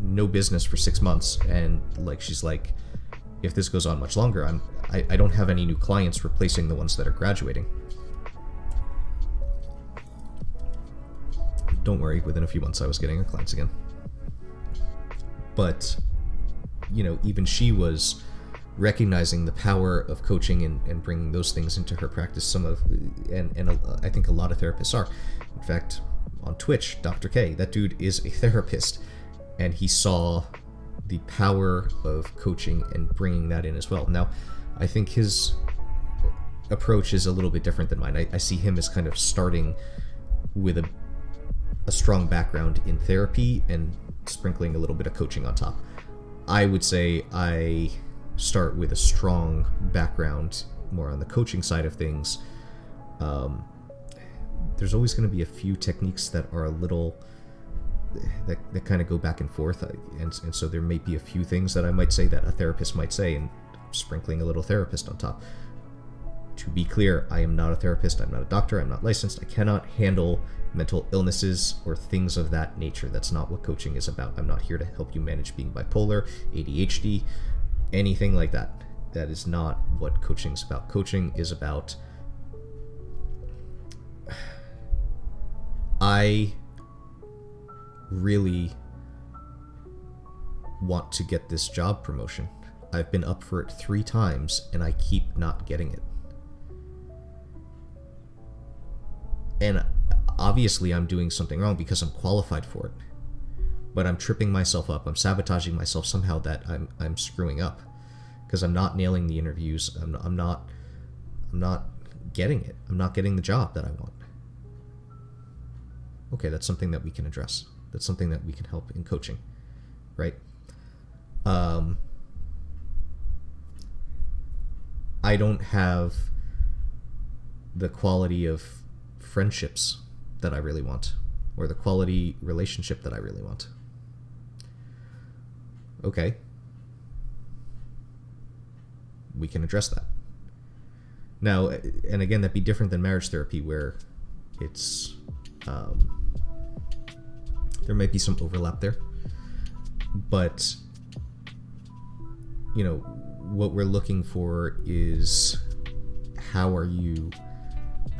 no business for 6 months, and she's like, if this goes on much longer, I don't have any new clients replacing the ones that are graduating. Don't worry, within a few months I was getting her clients again. But, even she was recognizing the power of coaching and bringing those things into her practice. I think a lot of therapists are. In fact, on Twitch, Dr. K, that dude is a therapist, and he saw the power of coaching and bringing that in as well. Now, I think his approach is a little bit different than mine. I see him as kind of starting with a strong background in therapy and sprinkling a little bit of coaching on top. I would say I start with a strong background more on the coaching side of things. There's always going to be a few techniques that are a little that kind of go back and forth, and so there may be a few things that I might say that a therapist might say, and sprinkling a little therapist on top. To be clear, I am not a therapist, I'm not a doctor, I'm not licensed, I cannot handle mental illnesses or things of that nature. That's not what coaching is about. I'm not here to help you manage being bipolar, ADHD, anything like that. That is not what coaching is about. Coaching is about, I really want to get this job promotion. I've been up for it 3 times and I keep not getting it. And obviously I'm doing something wrong because I'm qualified for it. But I'm tripping myself up. I'm sabotaging myself somehow that I'm screwing up because I'm not nailing the interviews. I'm not getting it. I'm not getting the job that I want. Okay, that's something that we can address. That's something that we can help in coaching, right? I don't have the quality of friendships that I really want, or the quality relationship that I really want. Okay. We can address that. Now, and again, that'd be different than marriage therapy, where it's, there might be some overlap there, but, you know, what we're looking for is, how are you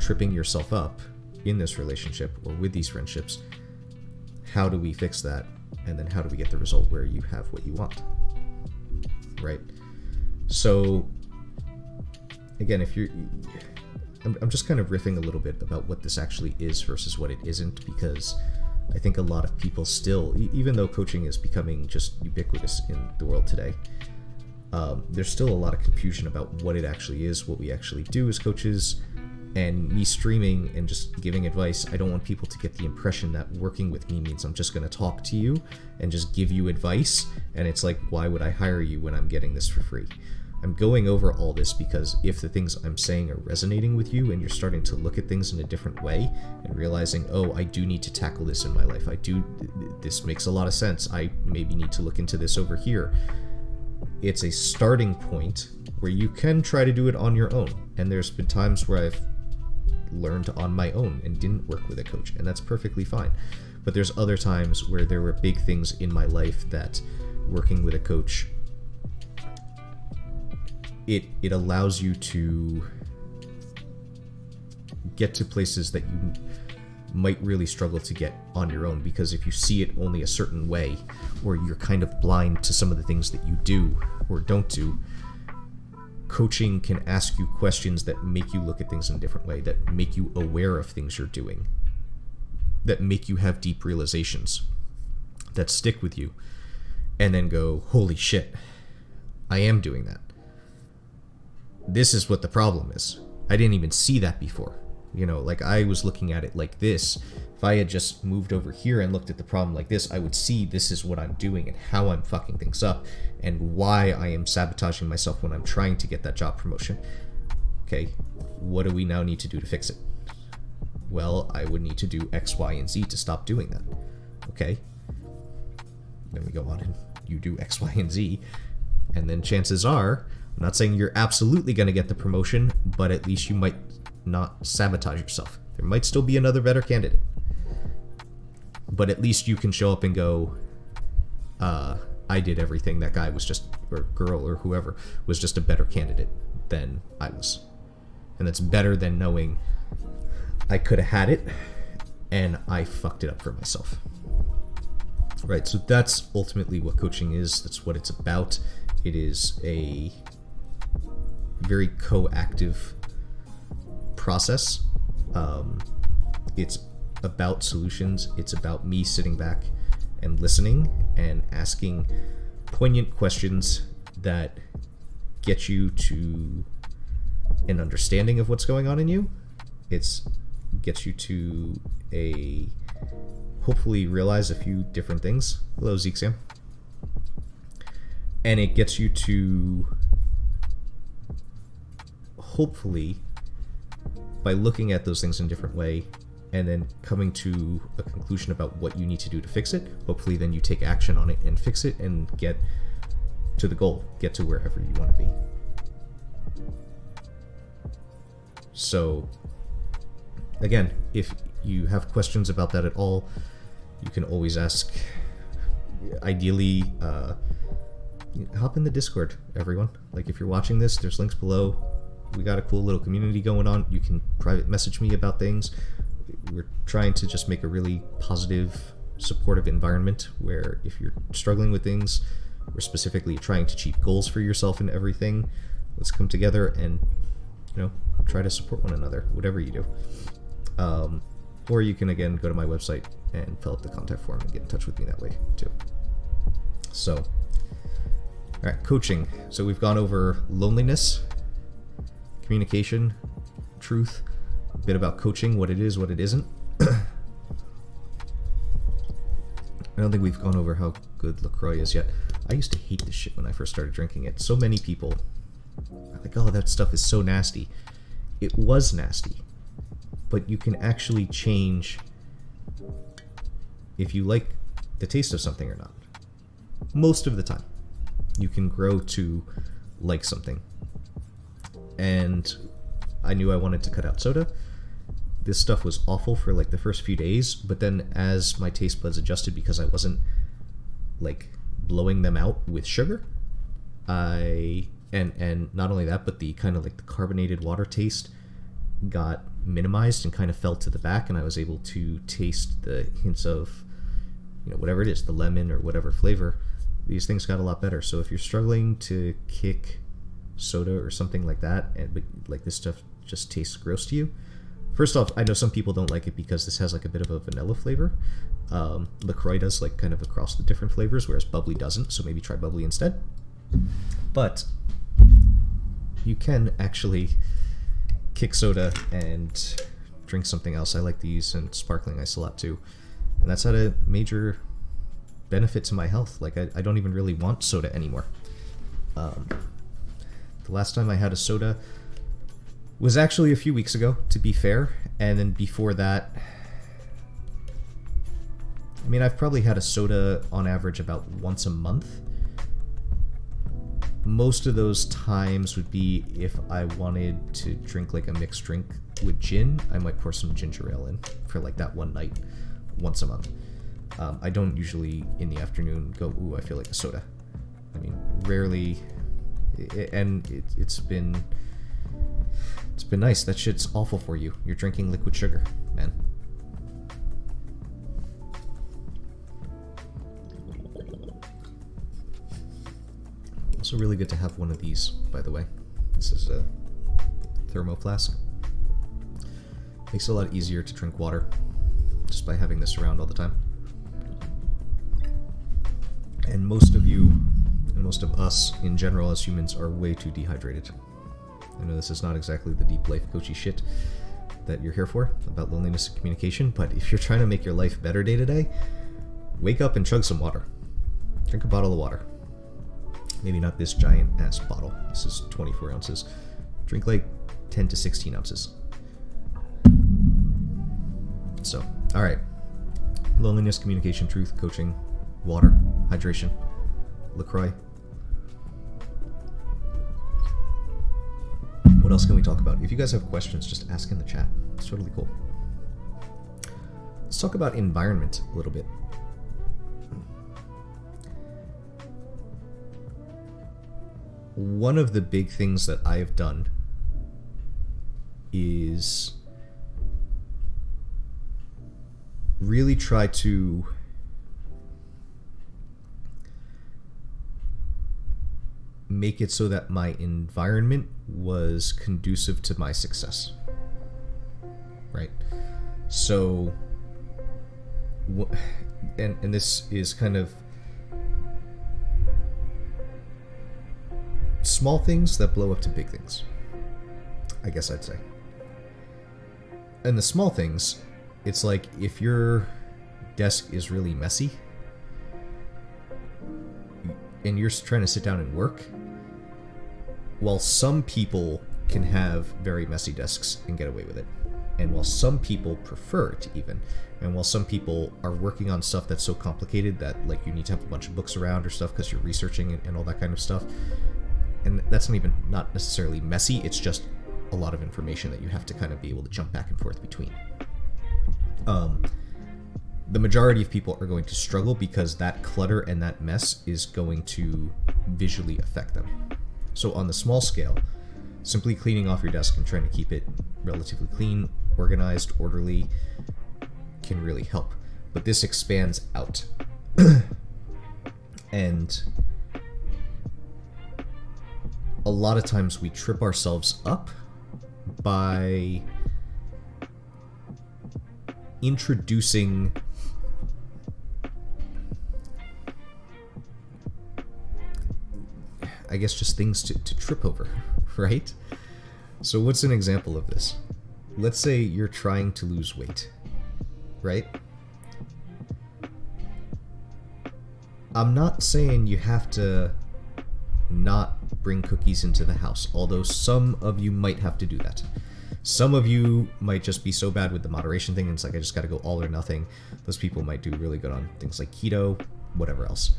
tripping yourself up in this relationship or with these friendships? How do we fix that? And then how do we get the result where you have what you want? Right? So, again, if you're, I'm just kind of riffing a little bit about what this actually is versus what it isn't, because I think a lot of people still, even though coaching is becoming just ubiquitous in the world today, there's still a lot of confusion about what it actually is, what we actually do as coaches. And me streaming and just giving advice, I don't want people to get the impression that working with me means I'm just going to talk to you and just give you advice. And it's like, why would I hire you when I'm getting this for free? I'm going over all this because if the things I'm saying are resonating with you and you're starting to look at things in a different way and realizing, oh, I do need to tackle this in my life. This makes a lot of sense. I maybe need to look into this over here. It's a starting point where you can try to do it on your own. And there's been times where I've learned on my own and didn't work with a coach, and that's perfectly fine. But there's other times where there were big things in my life that working with a coach, it allows you to get to places that you might really struggle to get on your own, because if you see it only a certain way, or you're kind of blind to some of the things that you do or don't do, coaching can ask you questions that make you look at things in a different way, that make you aware of things you're doing, that make you have deep realizations, that stick with you, and then go, holy shit, I am doing that. This is what the problem is. I didn't even see that before. You know, like, I was looking at it like this. If I had just moved over here and looked at the problem like this, I would see this is what I'm doing and how I'm fucking things up and why I am sabotaging myself when I'm trying to get that job promotion. Okay, what do we now need to do to fix it? Well, I would need to do X, Y, and Z to stop doing that. Okay. Then we go on and you do X, Y, and Z. And then chances are, I'm not saying you're absolutely going to get the promotion, but at least you might not sabotage yourself. There might still be another better candidate. But at least you can show up and go, I did everything. That guy was just, or girl or whoever, was just a better candidate than I was. And that's better than knowing I could have had it and I fucked it up for myself. Right, so that's ultimately what coaching is. That's what it's about. It is a very coactive process. It's about solutions. It's about me sitting back and listening and asking poignant questions that get you to an understanding of what's going on in you. It gets you to hopefully realize a few different things. Hello, Zeke Sam. And it gets you to hopefully, by looking at those things in a different way and then coming to a conclusion about what you need to do to fix it, hopefully then you take action on it and fix it and get to the goal, get to wherever you want to be. So again, if you have questions about that at all, you can always ask. Ideally, hop in the Discord, everyone. Like, if you're watching this, there's links below. We got a cool little community going on. You can private message me about things. We're trying to just make a really positive, supportive environment where if you're struggling with things, we're specifically trying to achieve goals for yourself and everything. Let's come together and, try to support one another, whatever you do. Or you can, again, go to my website and fill out the contact form and get in touch with me that way, too. So, all right, coaching. So we've gone over loneliness, communication, truth, a bit about coaching, what it is, what it isn't. I don't think we've gone over how good LaCroix is yet. I used to hate this shit when I first started drinking it. So many people are like, oh, that stuff is so nasty. It was nasty. But you can actually change if you like the taste of something or not. Most of the time. You can grow to like something. And I knew I wanted to cut out soda. This stuff was awful for like the first few days, but then as my taste buds adjusted because I wasn't like blowing them out with sugar, and not only that, but the kind of like the carbonated water taste got minimized and kind of fell to the back, and I was able to taste the hints of, whatever it is, the lemon or whatever flavor. These things got a lot better. So if you're struggling to kick soda or something like that, but like this stuff just tastes gross to you, first off, I know some people don't like it because this has like a bit of a vanilla flavor. LaCroix does like kind of across the different flavors, whereas bubbly doesn't, so maybe try bubbly instead. But you can actually kick soda and drink something else. I like these and sparkling ice a lot too, and that's had a major benefit to my health. Like I don't even really want soda anymore. The last time I had a soda was actually a few weeks ago, to be fair, and then before that, I mean, I've probably had a soda on average about once a month. Most of those times would be if I wanted to drink like a mixed drink with gin, I might pour some ginger ale in for like that one night, once a month. I don't usually in the afternoon go, ooh, I feel like a soda. I mean, rarely, and it's been nice. That shit's awful for you. You're drinking liquid sugar, man. Also really good to have one of these, by the way. This is a thermo flask. Makes it a lot easier to drink water just by having this around all the time. And most of you, and most of us in general as humans, are way too dehydrated. I know this is not exactly the deep life coachy shit that you're here for, about loneliness and communication, but if you're trying to make your life better day to day, wake up and chug some water. Drink a bottle of water. Maybe not this giant ass bottle. This is 24 ounces. Drink like 10 to 16 ounces. So, alright. Loneliness, communication, truth, coaching, water, hydration, LaCroix. What else can we talk about? If you guys have questions, just ask in the chat. It's totally cool. Let's talk about environment a little bit. One of the big things that I have done is really try to make it so that my environment was conducive to my success. Right? So, and this is kind of small things that blow up to big things, I guess I'd say. And the small things, it's like if your desk is really messy and you're trying to sit down and work, while some people can have very messy desks and get away with it, and while some people prefer it even, and while some people are working on stuff that's so complicated that like you need to have a bunch of books around or stuff because you're researching and all that kind of stuff, and that's not necessarily messy, it's just a lot of information that you have to kind of be able to jump back and forth between. the majority of people are going to struggle because that clutter and that mess is going to visually affect them. So on the small scale, simply cleaning off your desk and trying to keep it relatively clean, organized, orderly can really help. But this expands out. And a lot of times we trip ourselves up by introducing I guess just things to trip over, right? So what's an example of this? Let's say you're trying to lose weight, right? I'm not saying you have to not bring cookies into the house, although some of you might have to do that. Some of you might just be so bad with the moderation thing, and it's like, I just gotta go all or nothing. Those people might do really good on things like keto, whatever else.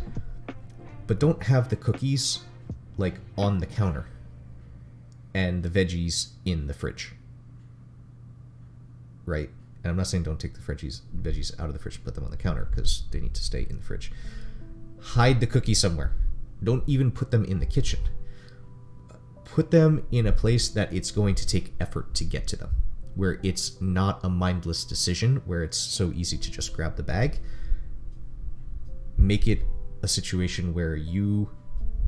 But don't have the cookies like on the counter and the veggies in the fridge, right? And I'm not saying don't take the veggies out of the fridge and put them on the counter, because they need to stay in the fridge. Hide the cookie somewhere. Don't even put them in the kitchen. Put them in a place that it's going to take effort to get to them, where it's not a mindless decision, where it's so easy to just grab the bag. Make it a situation where you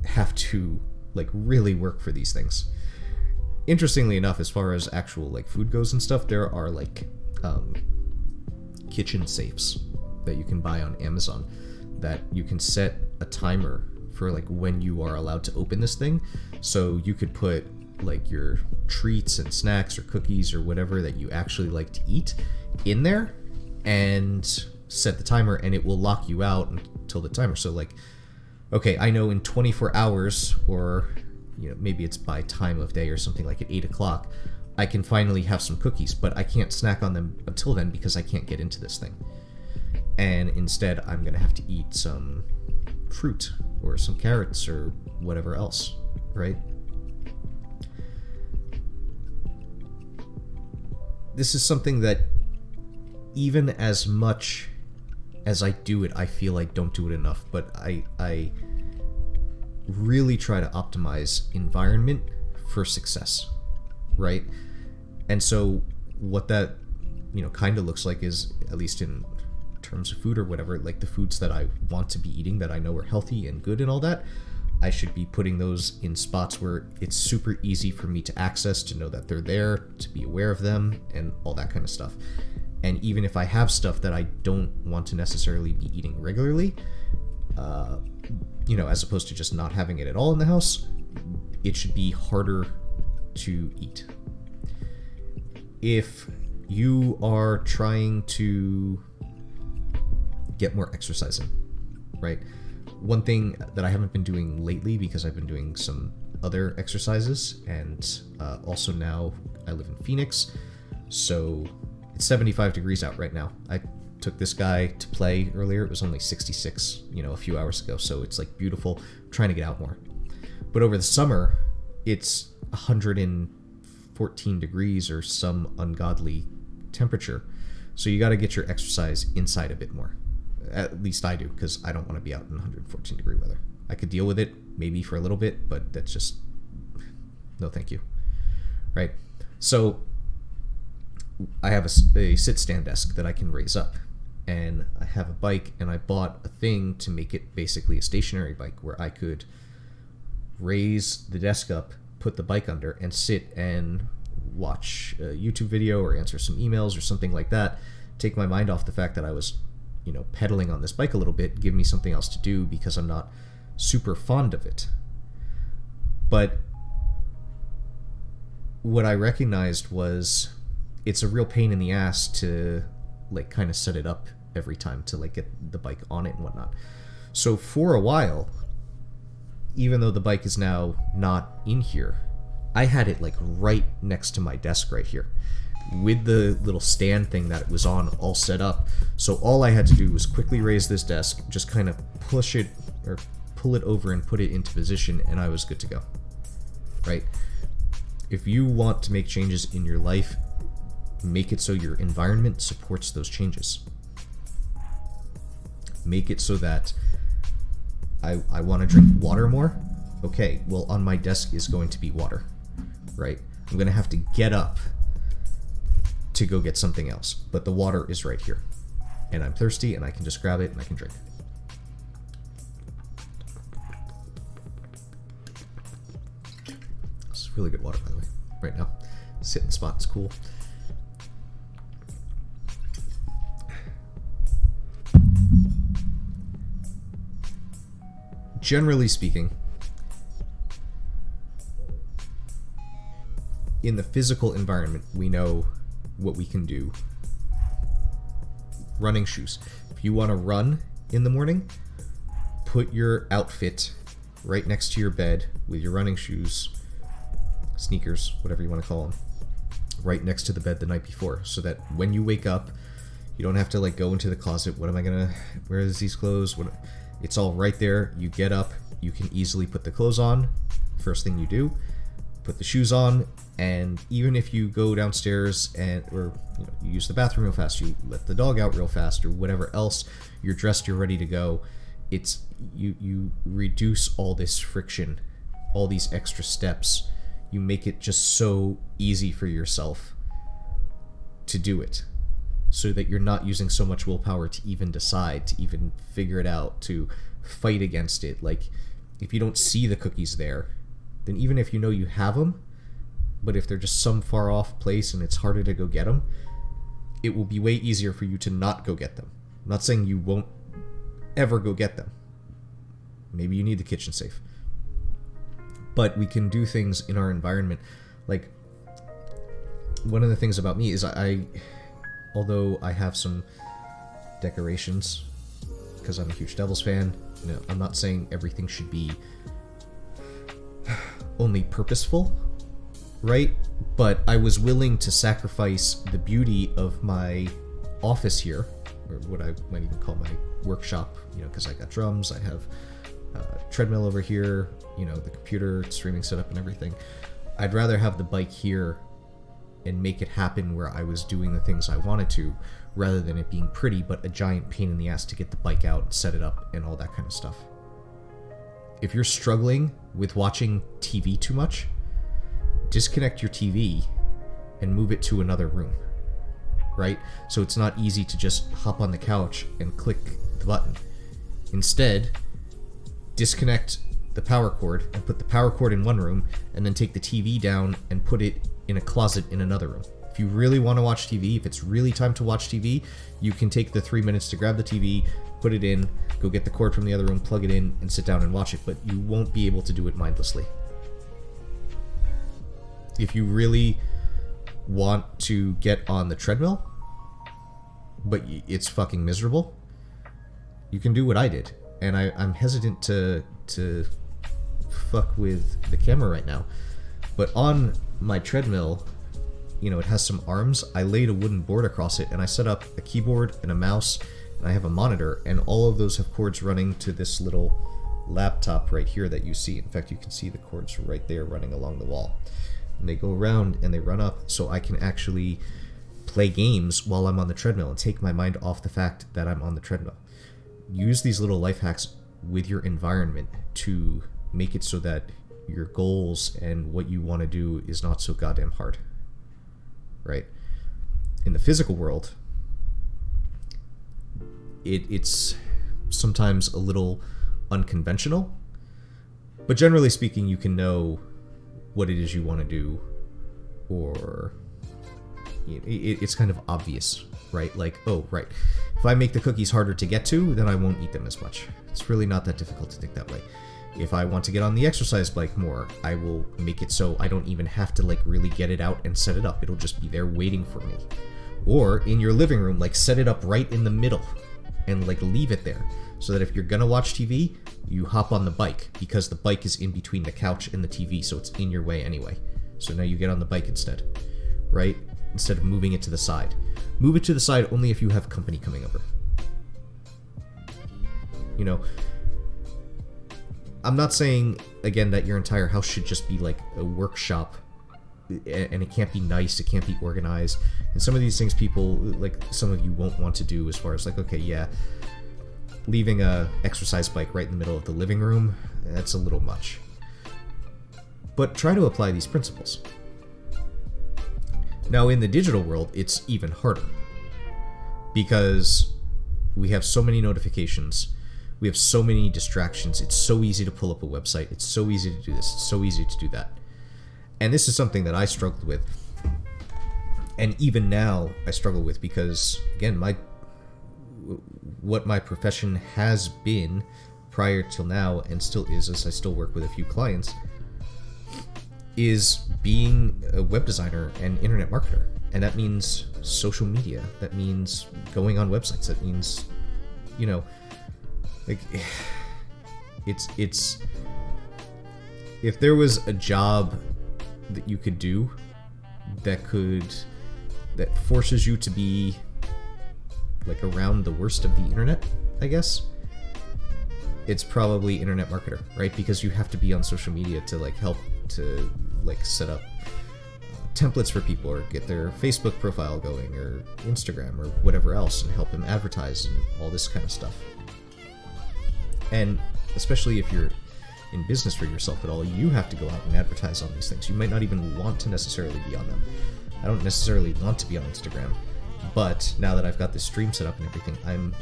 have to like really work for these things. Interestingly enough, as far as actual like food goes and stuff, there are like kitchen safes that you can buy on Amazon that you can set a timer for like when you are allowed to open this thing. So you could put like your treats and snacks or cookies or whatever that you actually like to eat in there and set the timer, and it will lock you out until the timer. So like, okay, I know in 24 hours, or you know, maybe it's by time of day or something, like at 8 o'clock, I can finally have some cookies, but I can't snack on them until then because I can't get into this thing. And instead, I'm gonna have to eat some fruit or some carrots or whatever else, right? This is something that even as much as I do it, I feel I don't do it enough, but I really try to optimize environment for success, right? And so what that, you know, kind of looks like is, at least in terms of food or whatever, like the foods that I want to be eating that I know are healthy and good and all that, I should be putting those in spots where it's super easy for me to access, to know that they're there, to be aware of them, and all that kind of stuff. And even if I have stuff that I don't want to necessarily be eating regularly, you know, as opposed to just not having it at all in the house, it should be harder to eat. If you are trying to get more exercise in, right? One thing that I haven't been doing lately, because I've been doing some other exercises, and also now I live in Phoenix, so it's 75 degrees out right now. I took this guy to play earlier. It was only 66, you know, a few hours ago, so it's like beautiful. I'm trying to get out more. But over the summer, it's 114 degrees or some ungodly temperature. So you got to get your exercise inside a bit more. At least I do, because I don't want to be out in 114 degree weather. I could deal with it maybe for a little bit, but that's just no thank you, right? So I have a sit-stand desk that I can raise up, and I have a bike, and I bought a thing to make it basically a stationary bike where I could raise the desk up, put the bike under, and sit and watch a YouTube video or answer some emails or something like that, take my mind off the fact that I was, you know, pedaling on this bike a little bit, give me something else to do, because I'm not super fond of it. But what I recognized was it's a real pain in the ass to like kind of set it up every time to like get the bike on it and whatnot. So for a while, even though the bike is now not in here, I had it like right next to my desk right here, with the little stand thing that it was on all set up. So all I had to do was quickly raise this desk, just kind of push it or pull it over and put it into position, and I was good to go, right? If you want to make changes in your life, make it so your environment supports those changes. Make it so that I want to drink water more. Okay, well, on my desk is going to be water, right? I'm going to have to get up to go get something else, but the water is right here. And I'm thirsty, and I can just grab it, and I can drink. It's really good water, by the way, right now. Sit in the spot, it's cool. Generally speaking, in the physical environment, we know what we can do. Running shoes. If you want to run in the morning, put your outfit right next to your bed with your running shoes, sneakers, whatever you want to call them, right next to the bed the night before, so that when you wake up, you don't have to like go into the closet. What am I gonna, where is these clothes? It's all right there. You get up, you can easily put the clothes on. First thing you do, put the shoes on, and even if you go downstairs or you use the bathroom real fast, you let the dog out real fast, or whatever else, you're dressed, you're ready to go. It's you reduce all this friction, all these extra steps. You make it just so easy for yourself to do it, so that you're not using so much willpower to even decide, to even figure it out, to fight against it. Like, if you don't see the cookies there, then even if you know you have them, but if they're just some far off place and it's harder to go get them, it will be way easier for you to not go get them. I'm not saying you won't ever go get them. Maybe you need the kitchen safe. But we can do things in our environment. Like, one of the things about me is although I have some decorations, because I'm a huge Devils fan, I'm not saying everything should be only purposeful, right? But I was willing to sacrifice the beauty of my office here, or what I might even call my workshop, because I got drums, I have a treadmill over here, the computer, streaming setup and everything. I'd rather have the bike here and make it happen where I was doing the things I wanted to, rather than it being pretty but a giant pain in the ass to get the bike out and set it up and all that kind of stuff. If you're struggling with watching TV too much, disconnect your TV and move it to another room, right? So it's not easy to just hop on the couch and click the button. Instead, disconnect the power cord and put the power cord in one room, and then take the TV down and put it in a closet in another room. If you really want to watch TV, if it's really time to watch TV, you can take the 3 minutes to grab the TV, put it in, go get the cord from the other room, plug it in, and sit down and watch it, but you won't be able to do it mindlessly. If you really want to get on the treadmill, but it's fucking miserable, you can do what I did. And I'm hesitant to fuck with the camera right now, but on my treadmill, it has some arms. I laid a wooden board across it, and I set up a keyboard and a mouse, and I have a monitor, and all of those have cords running to this little laptop right here that you see. In fact, you can see the cords right there running along the wall, and they go around and they run up, so I can actually play games while I'm on the treadmill and take my mind off the fact that I'm on the treadmill. Use these little life hacks with your environment to make it so that your goals and what you want to do is not so goddamn hard, right? In the physical world, it's sometimes a little unconventional, but generally speaking, you can know what it is you want to do, or it's kind of obvious, right? Like, oh, right, if I make the cookies harder to get to, then I won't eat them as much. It's really not that difficult to think that way. If I want to get on the exercise bike more, I will make it so I don't even have to really get it out and set it up. It'll just be there waiting for me. Or in your living room, set it up right in the middle and leave it there, so that if you're gonna watch TV, you hop on the bike, because the bike is in between the couch and the TV, so it's in your way anyway. So now you get on the bike instead, right? Instead of moving it to the side. Move it to the side only if you have company coming over. I'm not saying, again, that your entire house should just be a workshop, and it can't be nice, it can't be organized. And some of these things people, some of you won't want to do, as far as okay, yeah, leaving a exercise bike right in the middle of the living room, that's a little much. But try to apply these principles. Now, in the digital world, it's even harder because we have so many notifications, we have so many distractions. It's so easy to pull up a website, it's so easy to do this, it's so easy to do that. And this is something that I struggled with, and even now I struggle with, because again, what my profession has been prior till now, and still is, as I still work with a few clients, is being a web designer and internet marketer. And that means social media, that means going on websites, that means, you know, like, it's if there was a job that you could do that forces you to be like around the worst of the internet, I guess, it's probably internet marketer, right? Because you have to be on social media to like help to like set up templates for people, or get their Facebook profile going, or Instagram, or whatever else, and help them advertise and all this kind of stuff. And especially if you're in business for yourself at all, you have to go out and advertise on these things. You might not even want to necessarily be on them. I don't necessarily want to be on Instagram, but now that I've got this stream set up and everything, I'm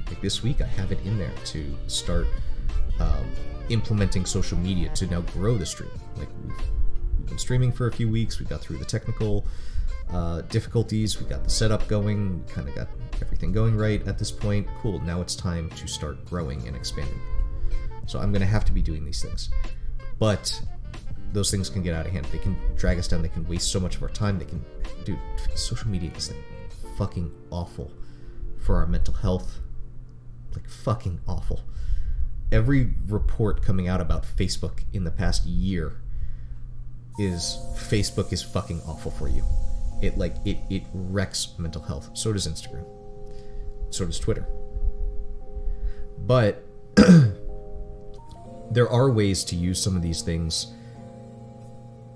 like, this week I have it in there to start implementing social media to now grow the stream. Like, we've been streaming for a few weeks, we got through the technical difficulties, we got the setup going, we kind of got everything going right at this point. Cool, now it's time to start growing and expanding. So I'm going to have to be doing these things. But those things can get out of hand. They can drag us down, they can waste so much of our time, they can... Dude, social media is like fucking awful for our mental health. Like, fucking awful. Every report coming out about Facebook in the past year is Facebook is fucking awful for you. It wrecks mental health. So does Instagram. So does Twitter. But there are ways to use some of these things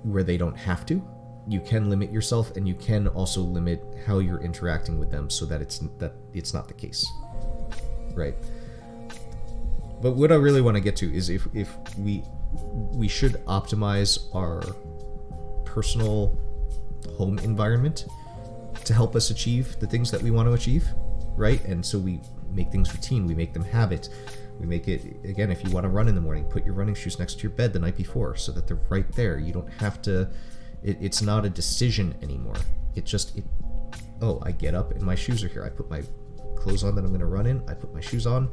where they don't have to. You can limit yourself, and you can also limit how you're interacting with them so that it's not the case, right? But what I really want to get to is if we should optimize our personal home environment to help us achieve the things that we want to achieve, right? And so we make things routine, we make them habit, we make it, again, if you want to run in the morning, put your running shoes next to your bed the night before so that they're right there. You don't have to, it's not a decision anymore. Oh, I get up and my shoes are here. I put my clothes on that I'm going to run in, I put my shoes on,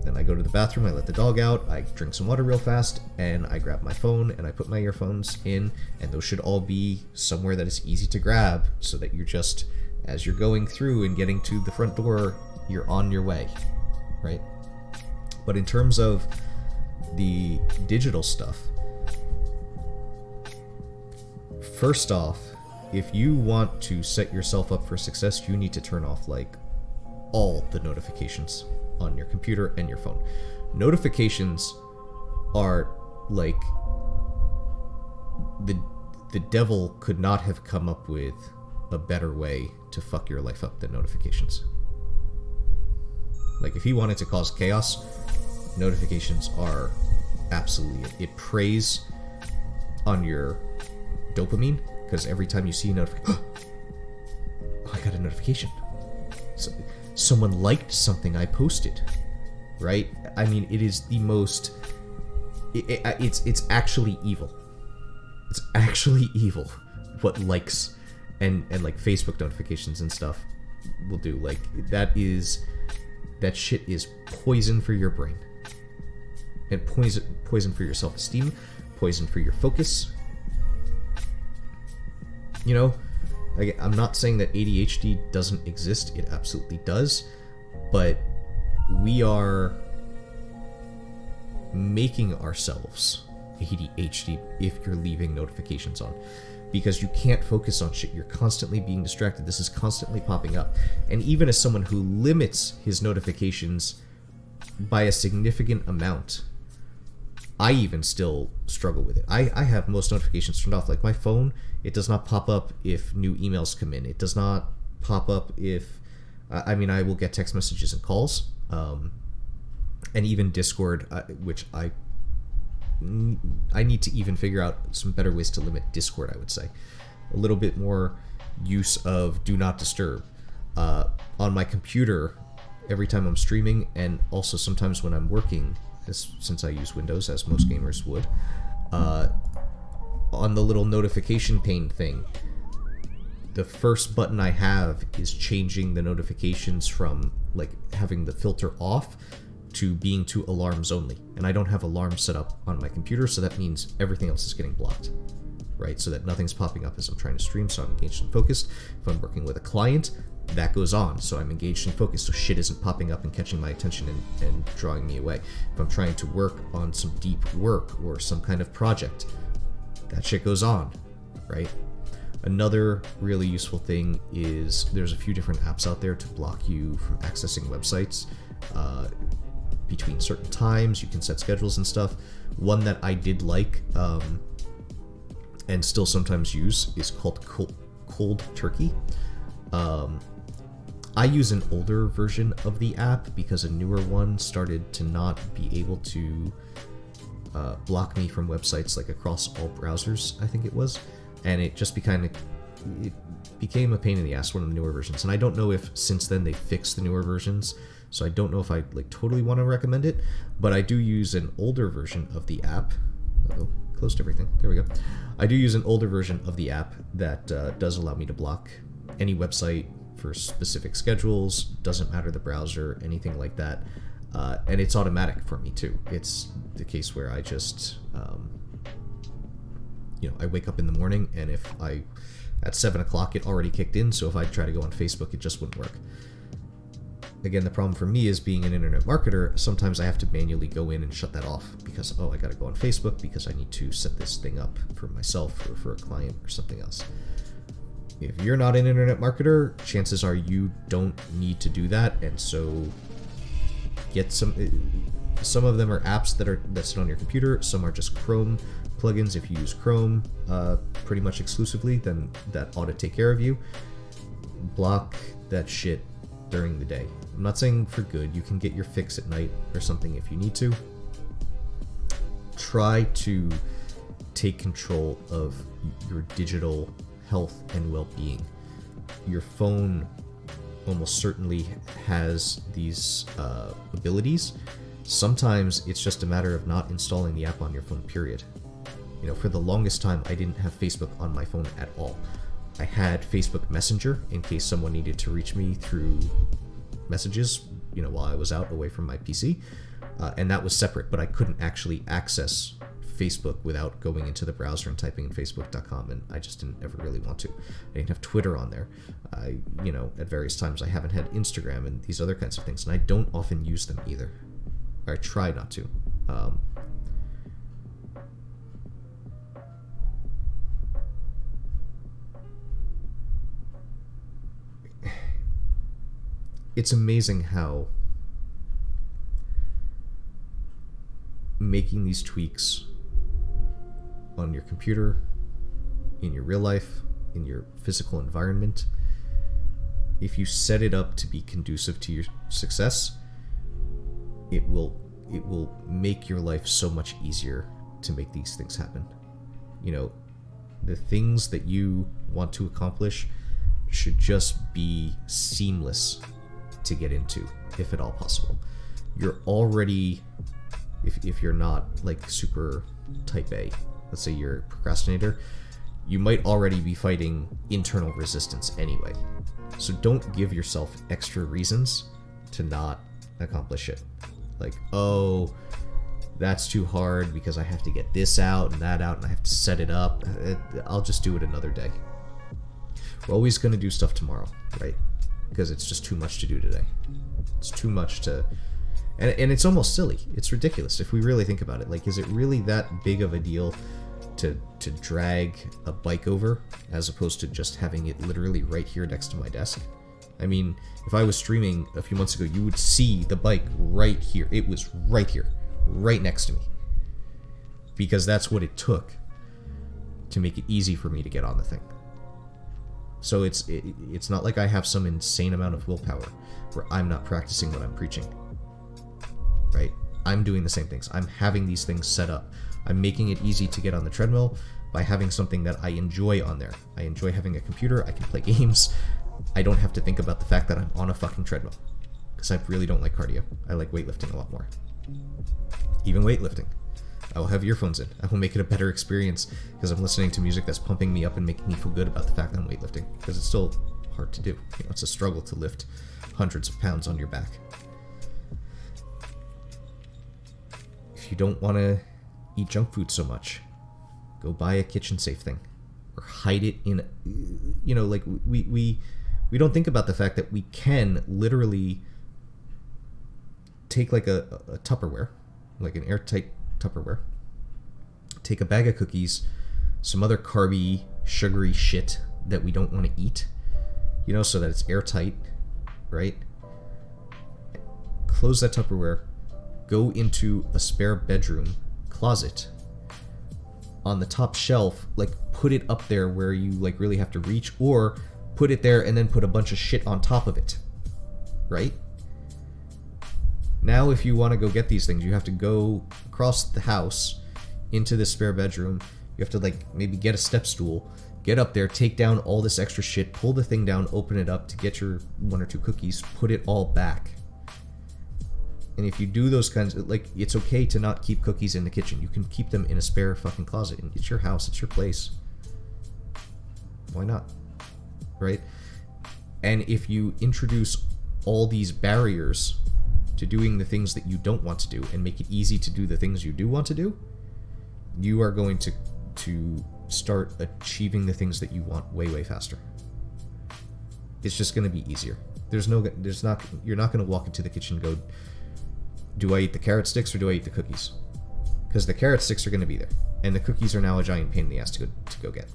then I go to the bathroom, I let the dog out, I drink some water real fast, and I grab my phone and I put my earphones in, and those should all be somewhere that is easy to grab so that you're just, as you're going through and getting to the front door, you're on your way, right? But in terms of the digital stuff, first off, if you want to set yourself up for success, you need to turn off like all the notifications on your computer and your phone. Notifications are like the devil could not have come up with a better way to fuck your life up than notifications. Like, if he wanted to cause chaos, notifications are absolutely it. It preys on your dopamine, because every time you see a notification, oh, I got a notification. So, someone liked something I posted, right? I mean, it is the most... It's actually evil. It's actually evil what likes and like Facebook notifications and stuff will do. Like, that shit is poison for your brain. And poison for your self-esteem, poison for your focus. You know, I'm not saying that ADHD doesn't exist. It absolutely does. But we are making ourselves ADHD if you're leaving notifications on. Because you can't focus on shit. You're constantly being distracted. This is constantly popping up. And even as someone who limits his notifications by a significant amount, I even still struggle with it. I have most notifications turned off. Like, my phone, it does not pop up if new emails come in. It does not pop up if I mean, I will get text messages and calls, and even Discord, which I need to even figure out some better ways to limit Discord, I would say. A little bit more use of do not disturb. On my computer, every time I'm streaming, and also sometimes when I'm working, since I use Windows, as most gamers would, on the little notification pane thing, the first button I have is changing the notifications from like having the filter off to being to alarms only. And I don't have alarms set up on my computer, so that means everything else is getting blocked, right? So that nothing's popping up as I'm trying to stream, so I'm engaged and focused. If I'm working with a client, that goes on, so I'm engaged and focused, so shit isn't popping up and catching my attention and drawing me away. If I'm trying to work on some deep work or some kind of project, that shit goes on, right? Another really useful thing is there's a few different apps out there to block you from accessing websites between certain times. You can set schedules and stuff. One that I did like and still sometimes use is called Cold Turkey. I use an older version of the app because a newer one started to not be able to block me from websites like across all browsers, I think it was. And it just became a pain in the ass, one of the newer versions. And I don't know if since then they fixed the newer versions, so I don't know if I like totally want to recommend it, but I do use an older version of the app. Uh-oh, closed everything. There we go. I do use an older version of the app that does allow me to block any website for specific schedules, doesn't matter the browser, anything like that. And it's automatic for me too. It's the case where I just... I wake up in the morning, and if at 7 o'clock it already kicked in, so if I try to go on Facebook, it just wouldn't work. Again, the problem for me is being an internet marketer, sometimes I have to manually go in and shut that off because, I gotta go on Facebook because I need to set this thing up for myself or for a client or something else. If you're not an internet marketer, chances are you don't need to do that, and so get some of them are apps that sit on your computer, some are just Chrome plugins. If you use Chrome pretty much exclusively, then that ought to take care of you. Block that shit during the day. I'm not saying for good. You can get your fix at night or something if you need to. Try to take control of your digital health and well-being. Your phone almost certainly has these abilities. Sometimes it's just a matter of not installing the app on your phone, period. For the longest time, I didn't have Facebook on my phone at all. I had Facebook Messenger in case someone needed to reach me through messages, while I was out away from my PC. And that was separate, but I couldn't actually access Facebook without going into the browser and typing in facebook.com, and I just didn't ever really want to. I didn't have Twitter on there. At various times I haven't had Instagram and these other kinds of things, and I don't often use them either. Or I try not to. It's amazing how making these tweaks on your computer, in your real life, in your physical environment, if you set it up to be conducive to your success, it will make your life so much easier to make these things happen. The things that you want to accomplish should just be seamless to get into, if at all possible. You're already, if you're not like super type A, let's say you're a procrastinator, you might already be fighting internal resistance anyway. So don't give yourself extra reasons to not accomplish it. Like, that's too hard because I have to get this out and that out and I have to set it up. I'll just do it another day. We're always going to do stuff tomorrow, right? Because it's just too much to do today. It's too much to... And it's almost silly. It's ridiculous if we really think about it. Like, is it really that big of a deal to drag a bike over as opposed to just having it literally right here next to my desk? I mean, if I was streaming a few months ago, you would see the bike right here. It was right here, right next to me. Because that's what it took to make it easy for me to get on the thing. So it's not like I have some insane amount of willpower where I'm not practicing what I'm preaching, right? I'm doing the same things. I'm having these things set up. I'm making it easy to get on the treadmill by having something that I enjoy on there. I enjoy having a computer. I can play games. I don't have to think about the fact that I'm on a fucking treadmill, because I really don't like cardio. I like weightlifting a lot more. Even weightlifting, I will have earphones in. I will make it a better experience because I'm listening to music that's pumping me up and making me feel good about the fact that I'm weightlifting, because it's still hard to do. You know, it's a struggle to lift hundreds of pounds on your back. If you don't want to eat junk food so much, go buy a kitchen safe thing or hide it in, you know, like we don't think about the fact that we can literally take like a Tupperware, like an airtight Tupperware, take a bag of cookies, some other carby, sugary shit that we don't want to eat, you know, so that it's airtight, right? Close that Tupperware, go into a spare bedroom closet. On the top shelf, like put it up there where you like really have to reach, or put it there and then put a bunch of shit on top of it, right? Now if you want to go get these things, you have to go across the house into the spare bedroom. You have to like maybe get a step stool, get up there, take down all this extra shit, pull the thing down, open it up to get your 1 or 2 cookies, put it all back. And if you do those kinds of, like, it's okay to not keep cookies in the kitchen. You can keep them in a spare fucking closet. It's your house. It's your place. Why not? Right? And if you introduce all these barriers to doing the things that you don't want to do and make it easy to do the things you do want to do, you are going to start achieving the things that you want way, way faster. It's just going to be easier. You're not going to walk into the kitchen and go, do I eat the carrot sticks or do I eat the cookies? Because the carrot sticks are going to be there, and the cookies are now a giant pain in the ass to go get.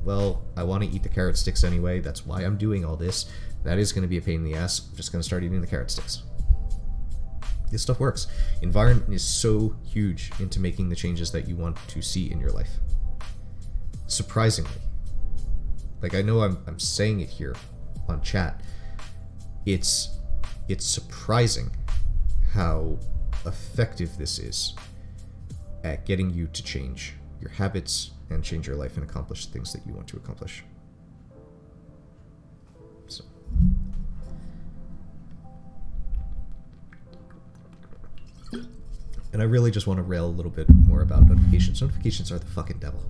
Well, I want to eat the carrot sticks anyway. That's why I'm doing all this. That is going to be a pain in the ass. I'm just going to start eating the carrot sticks. This stuff works. Environment is so huge into making the changes that you want to see in your life. Surprisingly. Like, I know I'm saying it here on chat. It's surprising how effective this is at getting you to change your habits and change your life and accomplish things that you want to accomplish. So. And I really just want to rail a little bit more about notifications. Notifications are the fucking devil.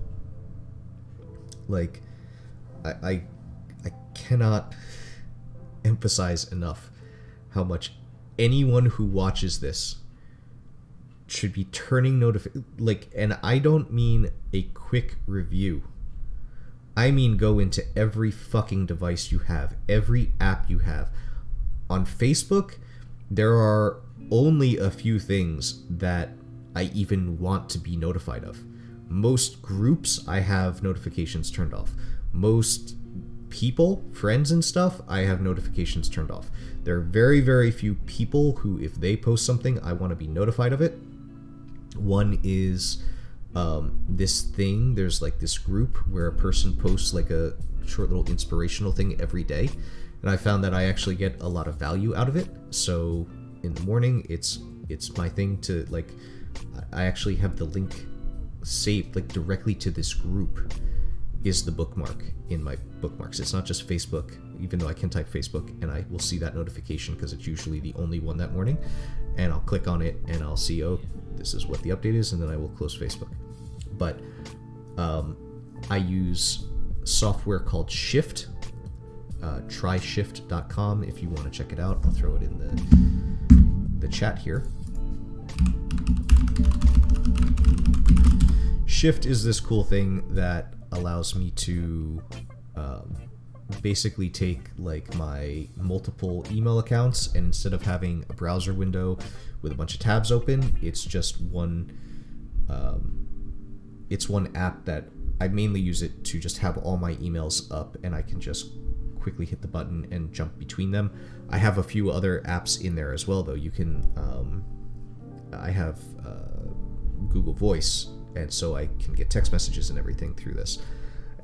Like, I cannot emphasize enough how much anyone who watches this should be turning and I don't mean a quick review. I mean go into every fucking device you have, every app you have. On Facebook, there are only a few things that I even want to be notified of. Most groups, I have notifications turned off. Most people, friends and stuff, I have notifications turned off. There are very, very few people who, if they post something, I want to be notified of it. One is this thing. There's like this group where a person posts like a short little inspirational thing every day. And I found that I actually get a lot of value out of it. So in the morning, it's my thing to like, I actually have the link saved like directly to this group is the bookmark in my bookmarks. It's not just Facebook, even though I can type Facebook and I will see that notification because it's usually the only one that morning, and I'll click on it and I'll see, oh, this is what the update is, and then I will close Facebook. But I use software called Shift, tryshift.com if you want to check it out. I'll throw it in the chat here. Shift is this cool thing that allows me to basically take like my multiple email accounts, and instead of having a browser window with a bunch of tabs open, it's just one app that I mainly use it to just have all my emails up, and I can just quickly hit the button and jump between them. I have a few other apps in there as well, though. You can I have Google Voice, and so I can get text messages and everything through this.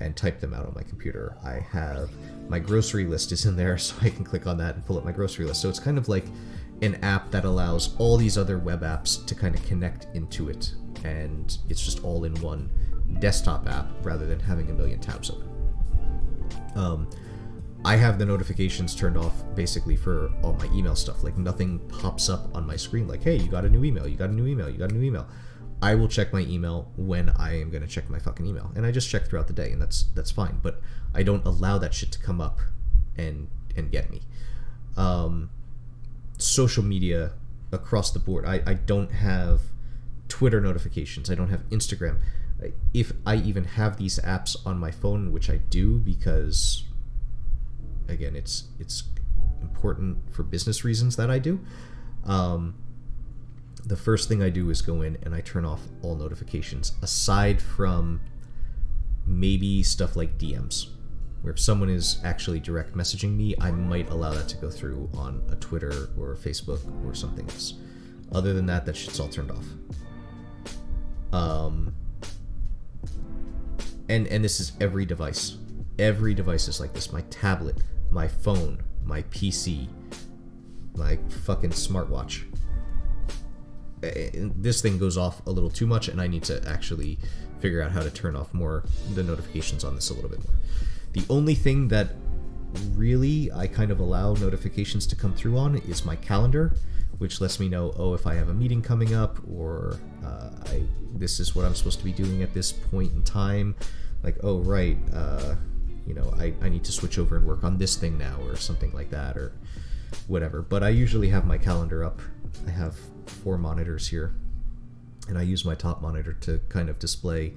and type them out on my computer. I have my grocery list is in there, so I can click on that and pull up my grocery list. So it's kind of like an app that allows all these other web apps to kind of connect into it, and it's just all in one desktop app rather than having a million tabs open. I have the notifications turned off basically for all my email stuff. Like, nothing pops up on my screen like, hey, you got a new email, you got a new email, you got a new email. I will check my email when I am going to check my fucking email, and I just check throughout the day, and that's fine. But I don't allow that shit to come up and get me. Social media across the board. I don't have Twitter notifications. I don't have Instagram. If I even have these apps on my phone, which I do because, again, it's important for business reasons that I do. The first thing I do is go in and I turn off all notifications, aside from maybe stuff like DMs, where if someone is actually direct messaging me, I might allow that to go through on a Twitter or a Facebook or something else. Other than that, that shit's all turned off. And this is every device. Every device is like this. My tablet, my phone, my PC, my fucking smartwatch. This thing goes off a little too much, and I need to actually figure out how to turn off the notifications on this a little bit more. The only thing that really I kind of allow notifications to come through on is my calendar, which lets me know, if I have a meeting coming up, or this is what I'm supposed to be doing at this point in time. Like, I need to switch over and work on this thing now, or something like that, or whatever. But I usually have my calendar up. I have 4 monitors here, and I use my top monitor to kind of display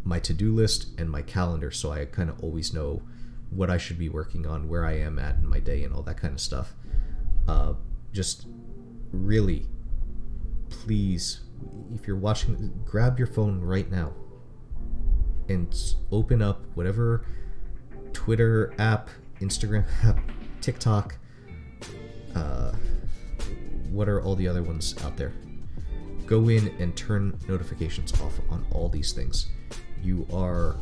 my to-do list and my calendar, so I kind of always know what I should be working on, where I am at in my day, and all that kind of stuff. Just really, please, if you're watching, grab your phone right now and open up whatever Twitter app, Instagram app, TikTok, what are all the other ones out there? Go in and turn notifications off on all these things. You are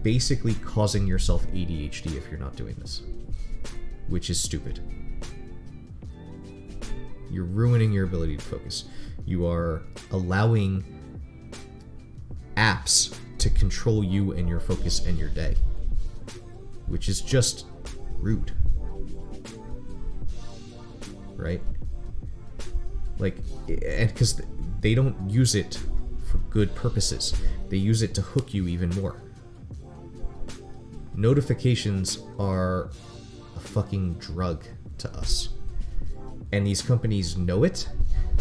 basically causing yourself ADHD if you're not doing this, which is stupid. You're ruining your ability to focus. You are allowing apps to control you and your focus and your day, which is just rude. Right? Like, and because they don't use it for good purposes. They use it to hook you even more. Notifications are a fucking drug to us. And these companies know it.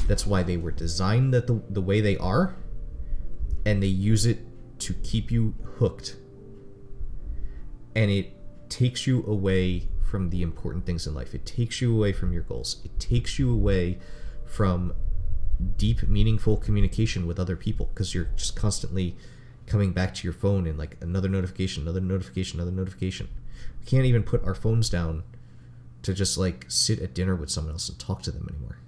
That's why they were designed the way they are. And they use it to keep you hooked. And it takes you away from the important things in life. It takes you away from your goals. It takes you away from deep, meaningful communication with other people, because you're just constantly coming back to your phone and like another notification, another notification, another notification. We can't even put our phones down to just like sit at dinner with someone else and talk to them anymore.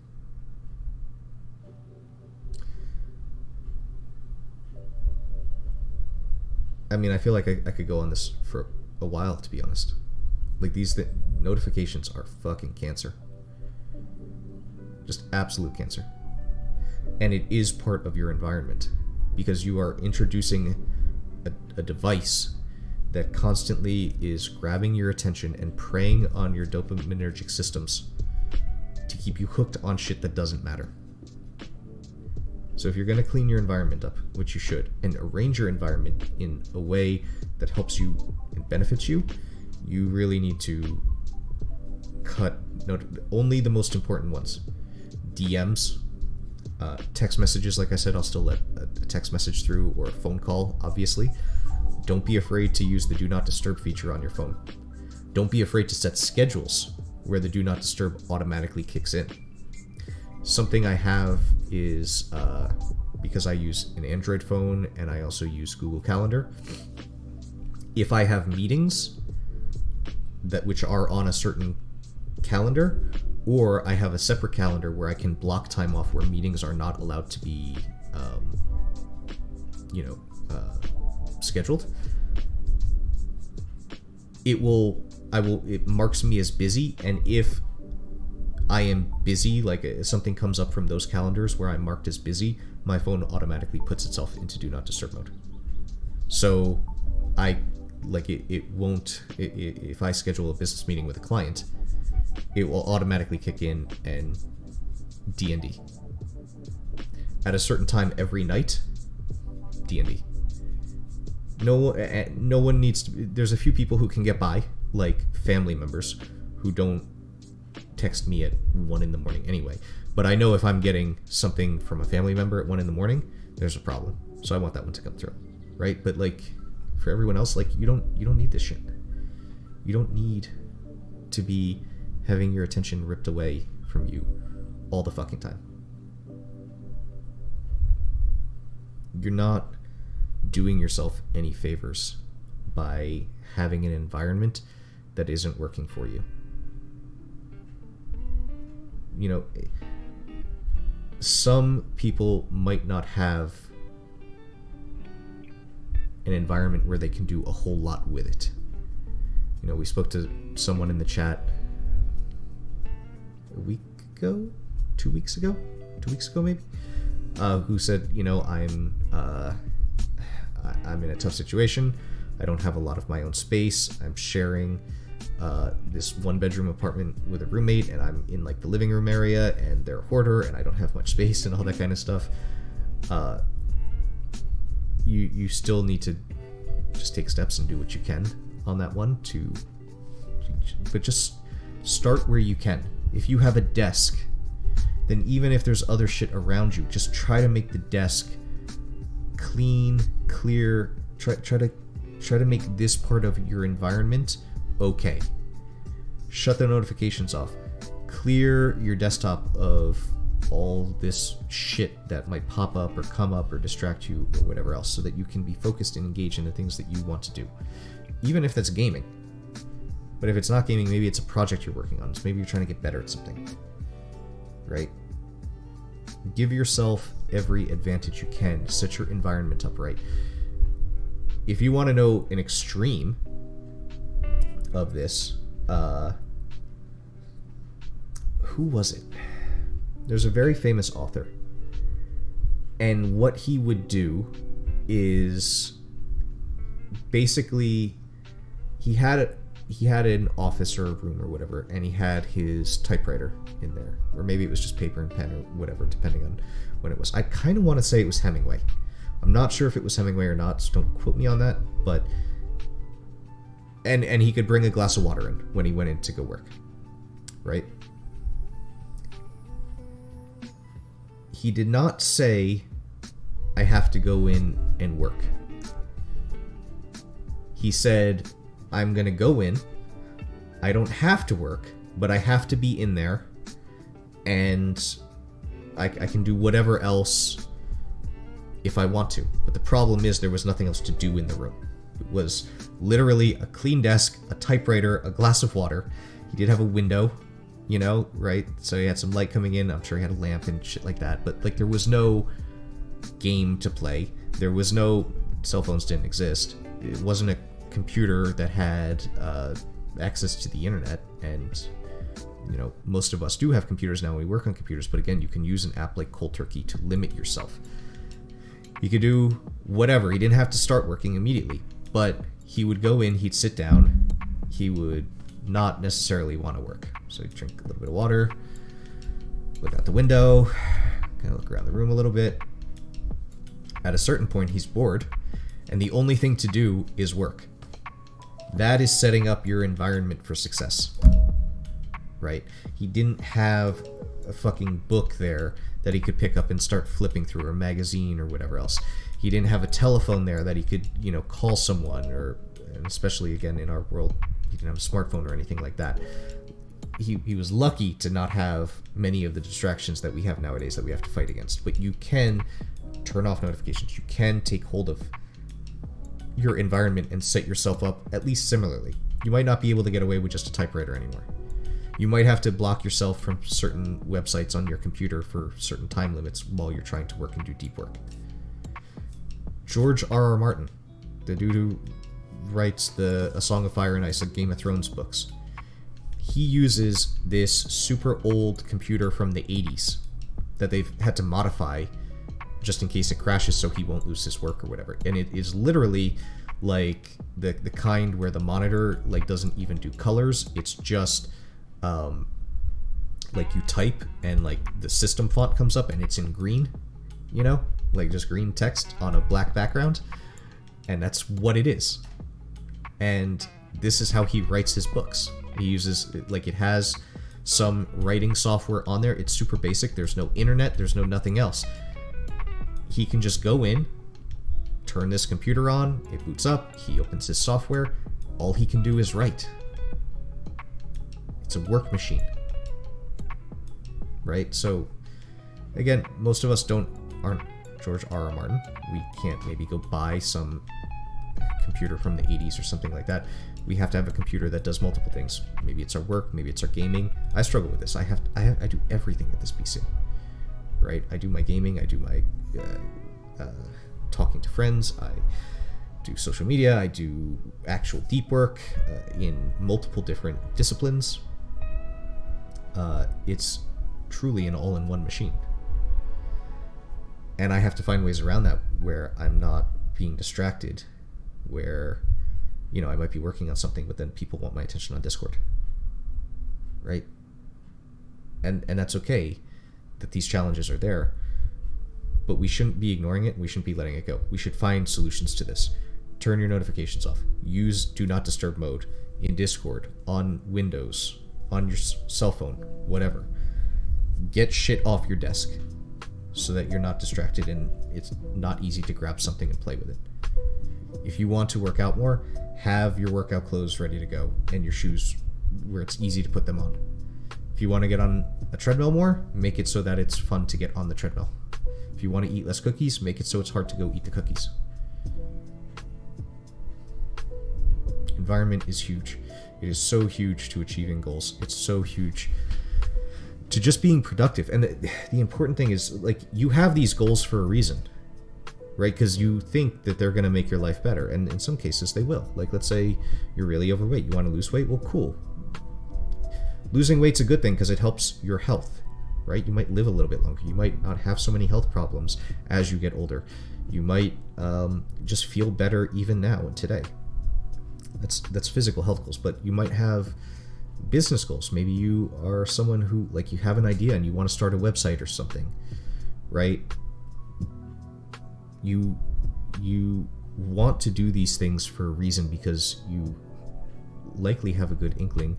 I mean, I feel like I could go on this for a while, to be honest. Like, these notifications are fucking cancer. Just absolute cancer. And it is part of your environment, because you are introducing a device that constantly is grabbing your attention and preying on your dopaminergic systems to keep you hooked on shit that doesn't matter. So if you're going to clean your environment up, which you should, and arrange your environment in a way that helps you and benefits you, you really need to cut only the most important ones. DMs, text messages, like I said, I'll still let a text message through, or a phone call, obviously. Don't be afraid to use the Do Not Disturb feature on your phone. Don't be afraid to set schedules where the Do Not Disturb automatically kicks in. Something I have is, because I use an Android phone and I also use Google Calendar, if I have meetings which are on a certain calendar, or I have a separate calendar where I can block time off where meetings are not allowed to be, scheduled, it marks me as busy, and if I am busy, like something comes up from those calendars where I'm marked as busy, my phone automatically puts itself into do not disturb mode. So it won't, if I schedule a business meeting with a client, it will automatically kick in and D&D. At a certain time every night, D&D. No one needs to, there's a few people who can get by, like family members who don't text me at 1 in the morning anyway. But I know if I'm getting something from a family member at 1 in the morning, there's a problem. So I want that one to come through, right? But like for everyone else, like you don't need this shit. You don't need to be having your attention ripped away from you all the fucking time. You're not doing yourself any favors by having an environment that isn't working for you. You know, some people might not have an environment where they can do a whole lot with it. You know, we spoke to someone in the chat a week ago, 2 weeks ago maybe, who said, you know, I'm in a tough situation. I don't have a lot of my own space. I'm sharing this 1-bedroom apartment with a roommate, and I'm in like the living room area, and they're a hoarder, and I don't have much space and all that kind of stuff. You still need to just take steps and do what you can on that one but just start where you can. If you have a desk, then even if there's other shit around you, just try to make the desk clean, clear. Try to make this part of your environment okay. Shut the notifications off. Clear your desktop of all this shit that might pop up or come up or distract you or whatever else, so that you can be focused and engaged in the things that you want to do. Even if that's gaming. But if it's not gaming, maybe it's a project you're working on. So maybe you're trying to get better at something. Right? Give yourself every advantage you can. Set your environment up right. If you want to know an extreme of this, who was it? There's a very famous author, and what he would do is basically he had an office or a room or whatever, and he had his typewriter in there, or maybe it was just paper and pen or whatever, depending on when it was. I kind of want to say it was Hemingway. I'm not sure if it was Hemingway or not, so don't quote me on that, but and he could bring a glass of water in when he went in to go work, right? He did not say, I have to go in and work. He said, I'm going to go in, I don't have to work, but I have to be in there, and I can do whatever else if I want to. But the problem is there was nothing else to do in the room. It was literally a clean desk, a typewriter, a glass of water. He did have a window, you know, right? So he had some light coming in. I'm sure he had a lamp and shit like that. But like there was no game to play. There was no, cell phones didn't exist. It wasn't a computer that had access to the internet. And you know, most of us do have computers now. We work on computers. But again, you can use an app like Cold Turkey to limit yourself. He could do whatever. He didn't have to start working immediately, but he would go in, he'd sit down, he would not necessarily want to work. So he'd drink a little bit of water, look out the window, kind of look around the room a little bit. At a certain point, he's bored, and the only thing to do is work. That is setting up your environment for success, right? He didn't have a fucking book there that he could pick up and start flipping through, or a magazine or whatever else. He didn't have a telephone there that he could, you know, call someone, or, and especially again in our world, he didn't have a smartphone or anything like that. He was lucky to not have many of the distractions that we have nowadays that we have to fight against. But you can turn off notifications. You can take hold of your environment and set yourself up at least similarly. You might not be able to get away with just a typewriter anymore. You might have to block yourself from certain websites on your computer for certain time limits while you're trying to work and do deep work. George R.R. Martin the dude who writes A Song of Fire and Ice, like Game of Thrones books, he uses this super old computer from the 80s that they've had to modify just in case it crashes so he won't lose his work or whatever. And it is literally like the kind where the monitor like doesn't even do colors. It's just like you type and like the system font comes up and it's in green, you know, like just green text on a black background, and that's what it is. And this is how he writes his books. He uses, like, it has some writing software on there. It's super basic. There's no internet. There's no nothing else. He can just go in, turn this computer on, it boots up, he opens his software. All he can do is write. It's a work machine. Right? So, again, most of us aren't George R.R. Martin. We can't maybe go buy some computer from the 80s or something like that. We have to have a computer that does multiple things. Maybe it's our work, maybe it's our gaming. I struggle with this. I do everything with this PC. Right? I do my gaming, I do my talking to friends, I do social media, I do actual deep work in multiple different disciplines. It's truly an all-in-one machine. And I have to find ways around that where I'm not being distracted, where, you know, I might be working on something, but then people want my attention on Discord. Right? And that's okay that these challenges are there, but we shouldn't be ignoring it. We shouldn't be letting it go. We should find solutions to this. Turn your notifications off. Use Do Not Disturb mode in Discord, on Windows, on your cell phone, whatever. Get shit off your desk so that you're not distracted and it's not easy to grab something and play with it. If you want to work out more, have your workout clothes ready to go and your shoes where it's easy to put them on. If you want to get on a treadmill more, make it so that it's fun to get on the treadmill. If you want to eat less cookies, make it so it's hard to go eat the cookies. Environment is huge. It is so huge to achieving goals. It's so huge to just being productive. And the important thing is, like, you have these goals for a reason, right? Because you think that they're going to make your life better. And in some cases, they will. Like, let's say you're really overweight. You want to lose weight? Well, cool. Losing weight's a good thing because it helps your health, right? You might live a little bit longer. You might not have so many health problems as you get older. You might just feel better even now and today. That's physical health goals, but you might have business goals. Maybe you are someone who, like, you have an idea and you want to start a website or something, right? You want to do these things for a reason because you likely have a good inkling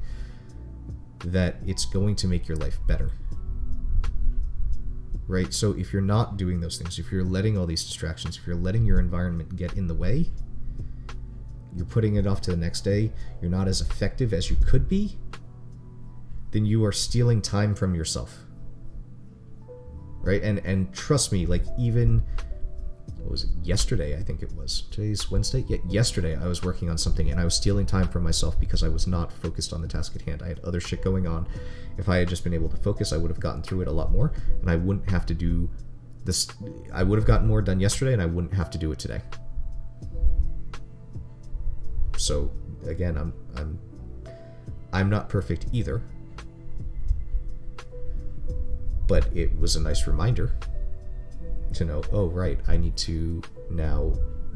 that it's going to make your life better, right? So if you're not doing those things, if you're letting all these distractions, if you're letting your environment get in the way, you're putting it off to the next day, you're not as effective as you could be, then you are stealing time from yourself, right? And trust me, like, even, what was it, yesterday, I think it was. Today's Wednesday? Yeah, yesterday I was working on something and I was stealing time from myself because I was not focused on the task at hand. I had other shit going on. If I had just been able to focus, I would have gotten through it a lot more, and I wouldn't have to do this. I would have gotten more done yesterday and I wouldn't have to do it today. So again, I'm not perfect either, but it was a nice reminder to know, oh right, I need to now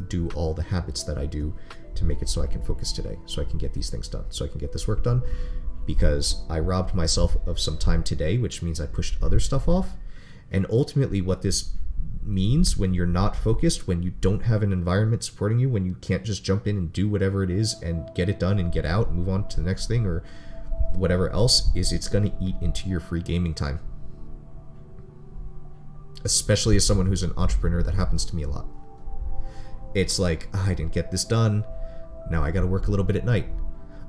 do all the habits that I do to make it so I can focus today, so I can get these things done, so I can get this work done, because I robbed myself of some time today, which means I pushed other stuff off. And ultimately what this means, when you're not focused, when you don't have an environment supporting you, when you can't just jump in and do whatever it is and get it done and get out and move on to the next thing or whatever else, is it's going to eat into your free gaming time. Especially as someone who's an entrepreneur, that happens to me a lot. It's like, I didn't get this done, now I gotta work a little bit at night.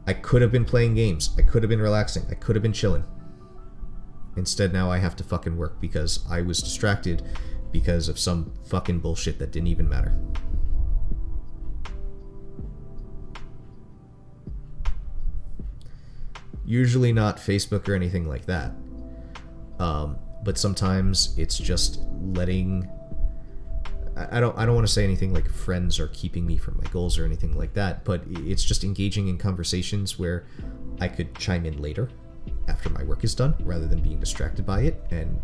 I could have been playing games, I could have been relaxing, I could have been chilling. Instead now I have to fucking work because I was distracted because of some fucking bullshit that didn't even matter. Usually not Facebook or anything like that. But sometimes it's just letting I don't want to say anything like friends are keeping me from my goals or anything like that, but it's just engaging in conversations where I could chime in later after my work is done rather than being distracted by it and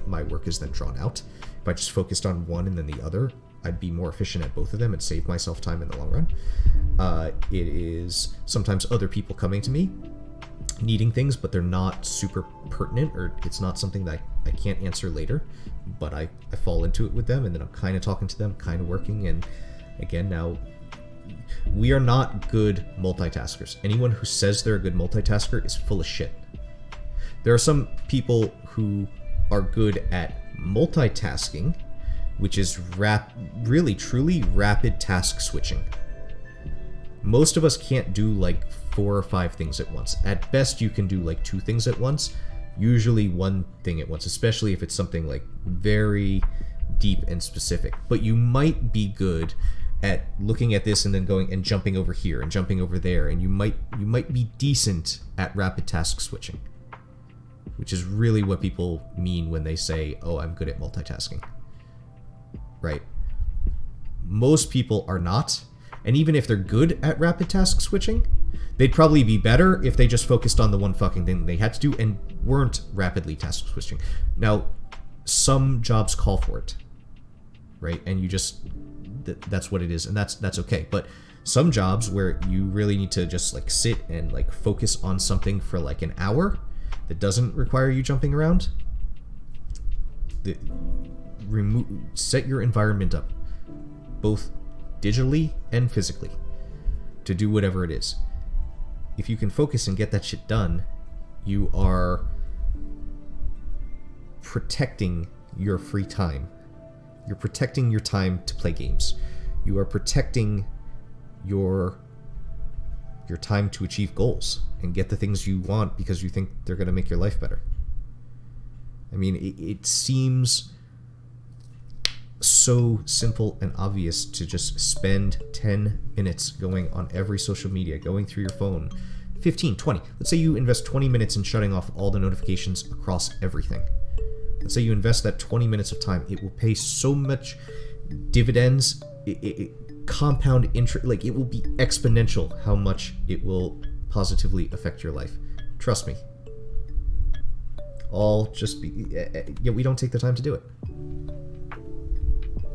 my work is then drawn out. If I just focused on one and then the other, I'd be more efficient at both of them and save myself time in the long run. It is sometimes other people coming to me needing things, but they're not super pertinent, or it's not something that I can't answer later, but I fall into it with them, and then I'm kind of talking to them, kind of working. And again, now we are not good multitaskers. Anyone who says they're a good multitasker is full of shit. There are some people who are good at multitasking, which is really truly rapid task switching. Most of us can't do like 4 or 5 things at once. At best, you can do like 2 things at once, usually 1 thing at once, especially if it's something like very deep and specific. But you might be good at looking at this and then going and jumping over here and jumping over there, and you might be decent at rapid task switching, which is really what people mean when they say, "Oh, I'm good at multitasking." Right? Most people are not, and even if they're good at rapid task switching, they'd probably be better if they just focused on the one fucking thing they had to do and weren't rapidly task switching. Now, some jobs call for it, right? And you just, that's what it is, and that's okay. But some jobs where you really need to just like sit and like focus on something for like an hour that doesn't require you jumping around, set your environment up, both digitally and physically, to do whatever it is. If you can focus and get that shit done, you are protecting your free time. You're protecting your time to play games. You are protecting your time to achieve goals and get the things you want because you think they're going to make your life better. I mean, it seems so simple and obvious to just spend 10 minutes going on every social media, going through your phone, 15, 20. Let's say you invest 20 minutes in shutting off all the notifications across everything. Let's say you invest that 20 minutes of time. It will pay so much dividends, compound interest, like it will be exponential how much it will positively affect your life. Trust me. We don't take the time to do it.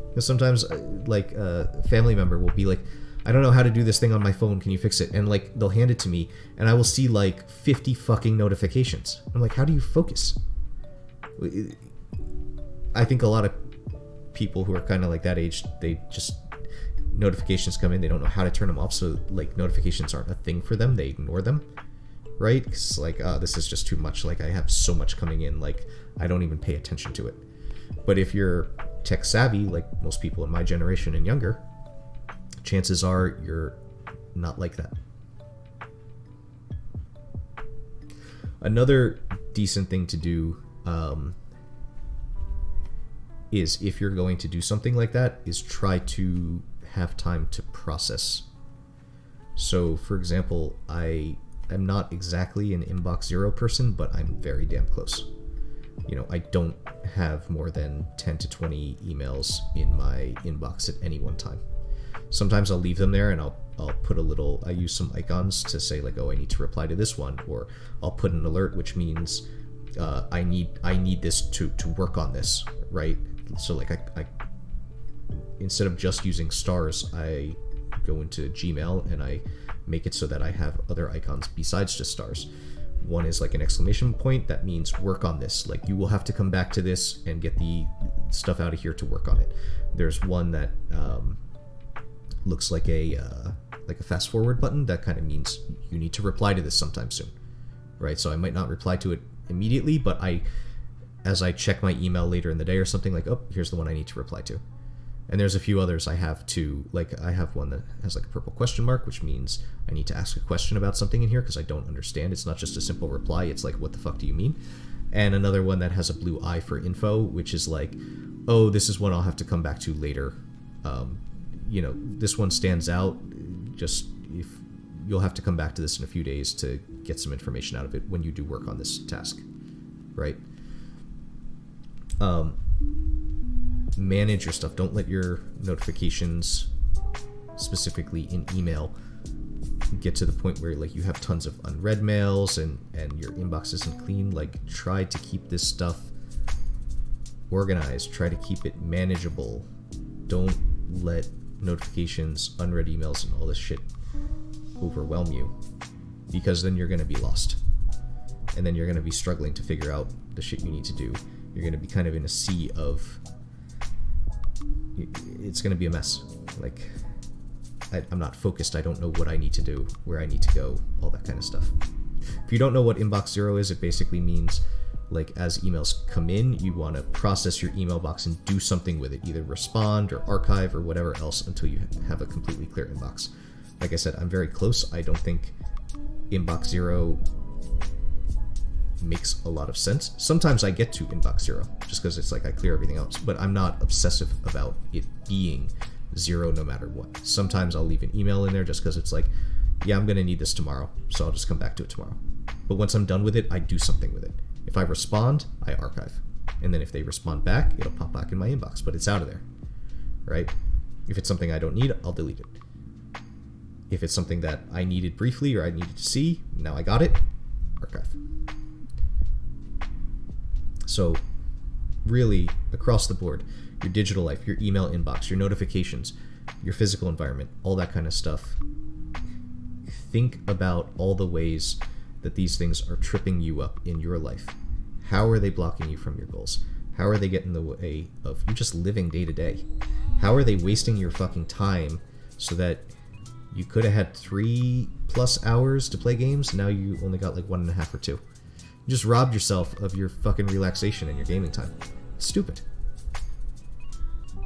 Because sometimes, like, a family member will be like, "I don't know how to do this thing on my phone, can you fix it?" And, like, they'll hand it to me, and I will see, like, 50 fucking notifications. I'm like, how do you focus? I think a lot of people who are kind of like that age, they just, notifications come in, they don't know how to turn them off, so, like, notifications aren't a thing for them, they ignore them, right? Because, like, this is just too much, like, I have so much coming in, like, I don't even pay attention to it. But if you're tech savvy, like most people in my generation and younger, chances are you're not like that. Another decent thing to do is, if you're going to do something like that, is try to have time to process. So, for example, I am not exactly an inbox zero person, but I'm very damn close. You know, I don't have more than 10 to 20 emails in my inbox at any one time. Sometimes I'll leave them there and I'll put I use some icons to say like, oh, I need to reply to this one, or I'll put an alert, which means I need this to work on this, right? So like I instead of just using stars, I go into Gmail and I make it so that I have other icons besides just stars. One is like an exclamation point, that means work on this. Like, you will have to come back to this and get the stuff out of here to work on it. There's one that looks like a fast forward button. That kind of means you need to reply to this sometime soon, right? So I might not reply to it immediately, but as I check my email later in the day or something, like, oh, here's the one I need to reply to. And there's a few others I have too. Like, I have one that has like a purple question mark, which means I need to ask a question about something in here because I don't understand. It's not just a simple reply. It's like, what the fuck do you mean? And another one that has a blue eye for info, which is like, oh, this is one I'll have to come back to later. This one stands out. Just, if you'll have to come back to this in a few days to get some information out of it when you do work on this task, right? manage your stuff. Don't let your notifications, specifically in email, get to the point where like you have tons of unread mails and your inbox isn't clean. Like, try to keep this stuff organized. Try to keep it manageable. Don't let notifications, unread emails, and all this shit overwhelm you, because then you're going to be lost, and then you're going to be struggling to figure out the shit you need to do. You're going to be kind of in a sea of, it's going to be a mess. Like, I'm not focused. I don't know what I need to do, where I need to go, all that kind of stuff. If you don't know what inbox zero is, it basically means, like, as emails come in, you want to process your email box and do something with it, either respond or archive or whatever else, until you have a completely clear inbox. Like I said, I'm very close. I don't think inbox zero makes a lot of sense. Sometimes I get to inbox zero just because it's like I clear everything else, but I'm not obsessive about it being zero no matter what. Sometimes I'll leave an email in there just because it's like, yeah, I'm going to need this tomorrow, so I'll just come back to it tomorrow. But once I'm done with it, I do something with it. If I respond, I archive. And then if they respond back, it'll pop back in my inbox, but it's out of there, right? If it's something I don't need, I'll delete it. If it's something that I needed briefly or I needed to see, now I got it, archive. So really, across the board, your digital life, your email inbox, your notifications, your physical environment, all that kind of stuff. Think about all the ways that these things are tripping you up in your life. How are they blocking you from your goals? How are they getting in the way of you just living day to day? How are they wasting your fucking time so that you could have had 3+ hours to play games, and now you only got like 1.5 or 2? You just robbed yourself of your fucking relaxation and your gaming time. It's stupid.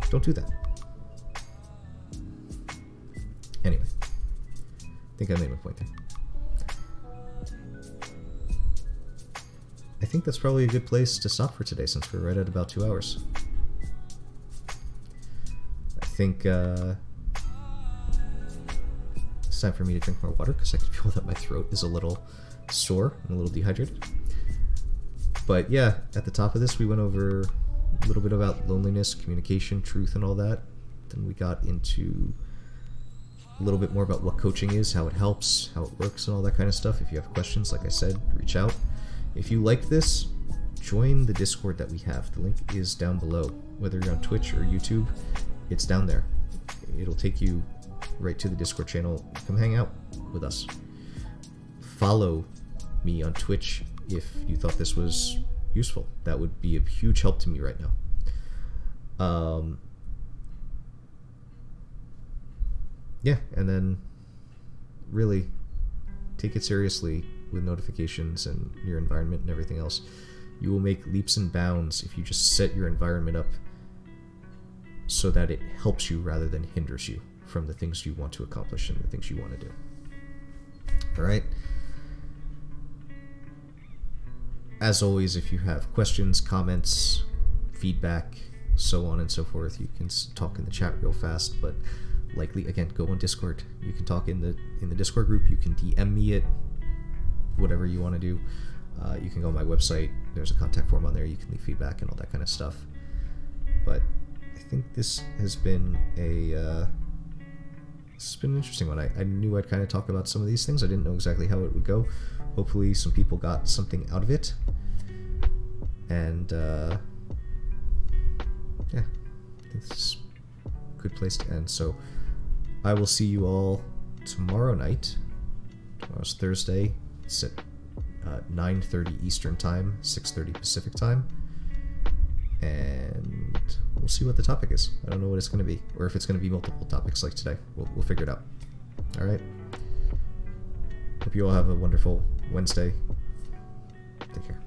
Don't do that. Anyway, I think I made my point there. I think that's probably a good place to stop for today, since we're right at about 2 hours. I think it's time for me to drink more water, because I can feel that my throat is a little sore and a little dehydrated. But yeah, at the top of this, we went over a little bit about loneliness, communication, truth, and all that. Then we got into a little bit more about what coaching is, how it helps, how it works, and all that kind of stuff. If you have questions, like I said, reach out. If you like this, join the Discord that we have. The link is down below. Whether you're on Twitch or YouTube, it's down there. It'll take you right to the Discord channel. Come hang out with us. Follow me on Twitch if you thought this was useful. That would be a huge help to me right now. Yeah, and then really take it seriously with notifications and your environment and everything else. You will make leaps and bounds if you just set your environment up so that it helps you rather than hinders you from the things you want to accomplish and the things you want to do. All right. As always, if you have questions, comments, feedback, so on and so forth, you can talk in the chat real fast, but likely, again, go on Discord. You can talk in the Discord group. You can DM me it, whatever you want to do. You can go on my website. There's a contact form on there. You can leave feedback and all that kind of stuff. But I think this has been an interesting one. I knew I'd kind of talk about some of these things. I didn't know exactly how it would go. Hopefully some people got something out of it. And yeah, I think this is a good place to end. So I will see you all tomorrow night. Tomorrow's Thursday. It's at 9:30 Eastern Time, 6:30 Pacific Time. And we'll see what the topic is. I don't know what it's going to be, or if it's going to be multiple topics like today. We'll figure it out. All right. Hope you all have a wonderful Wednesday. Take care.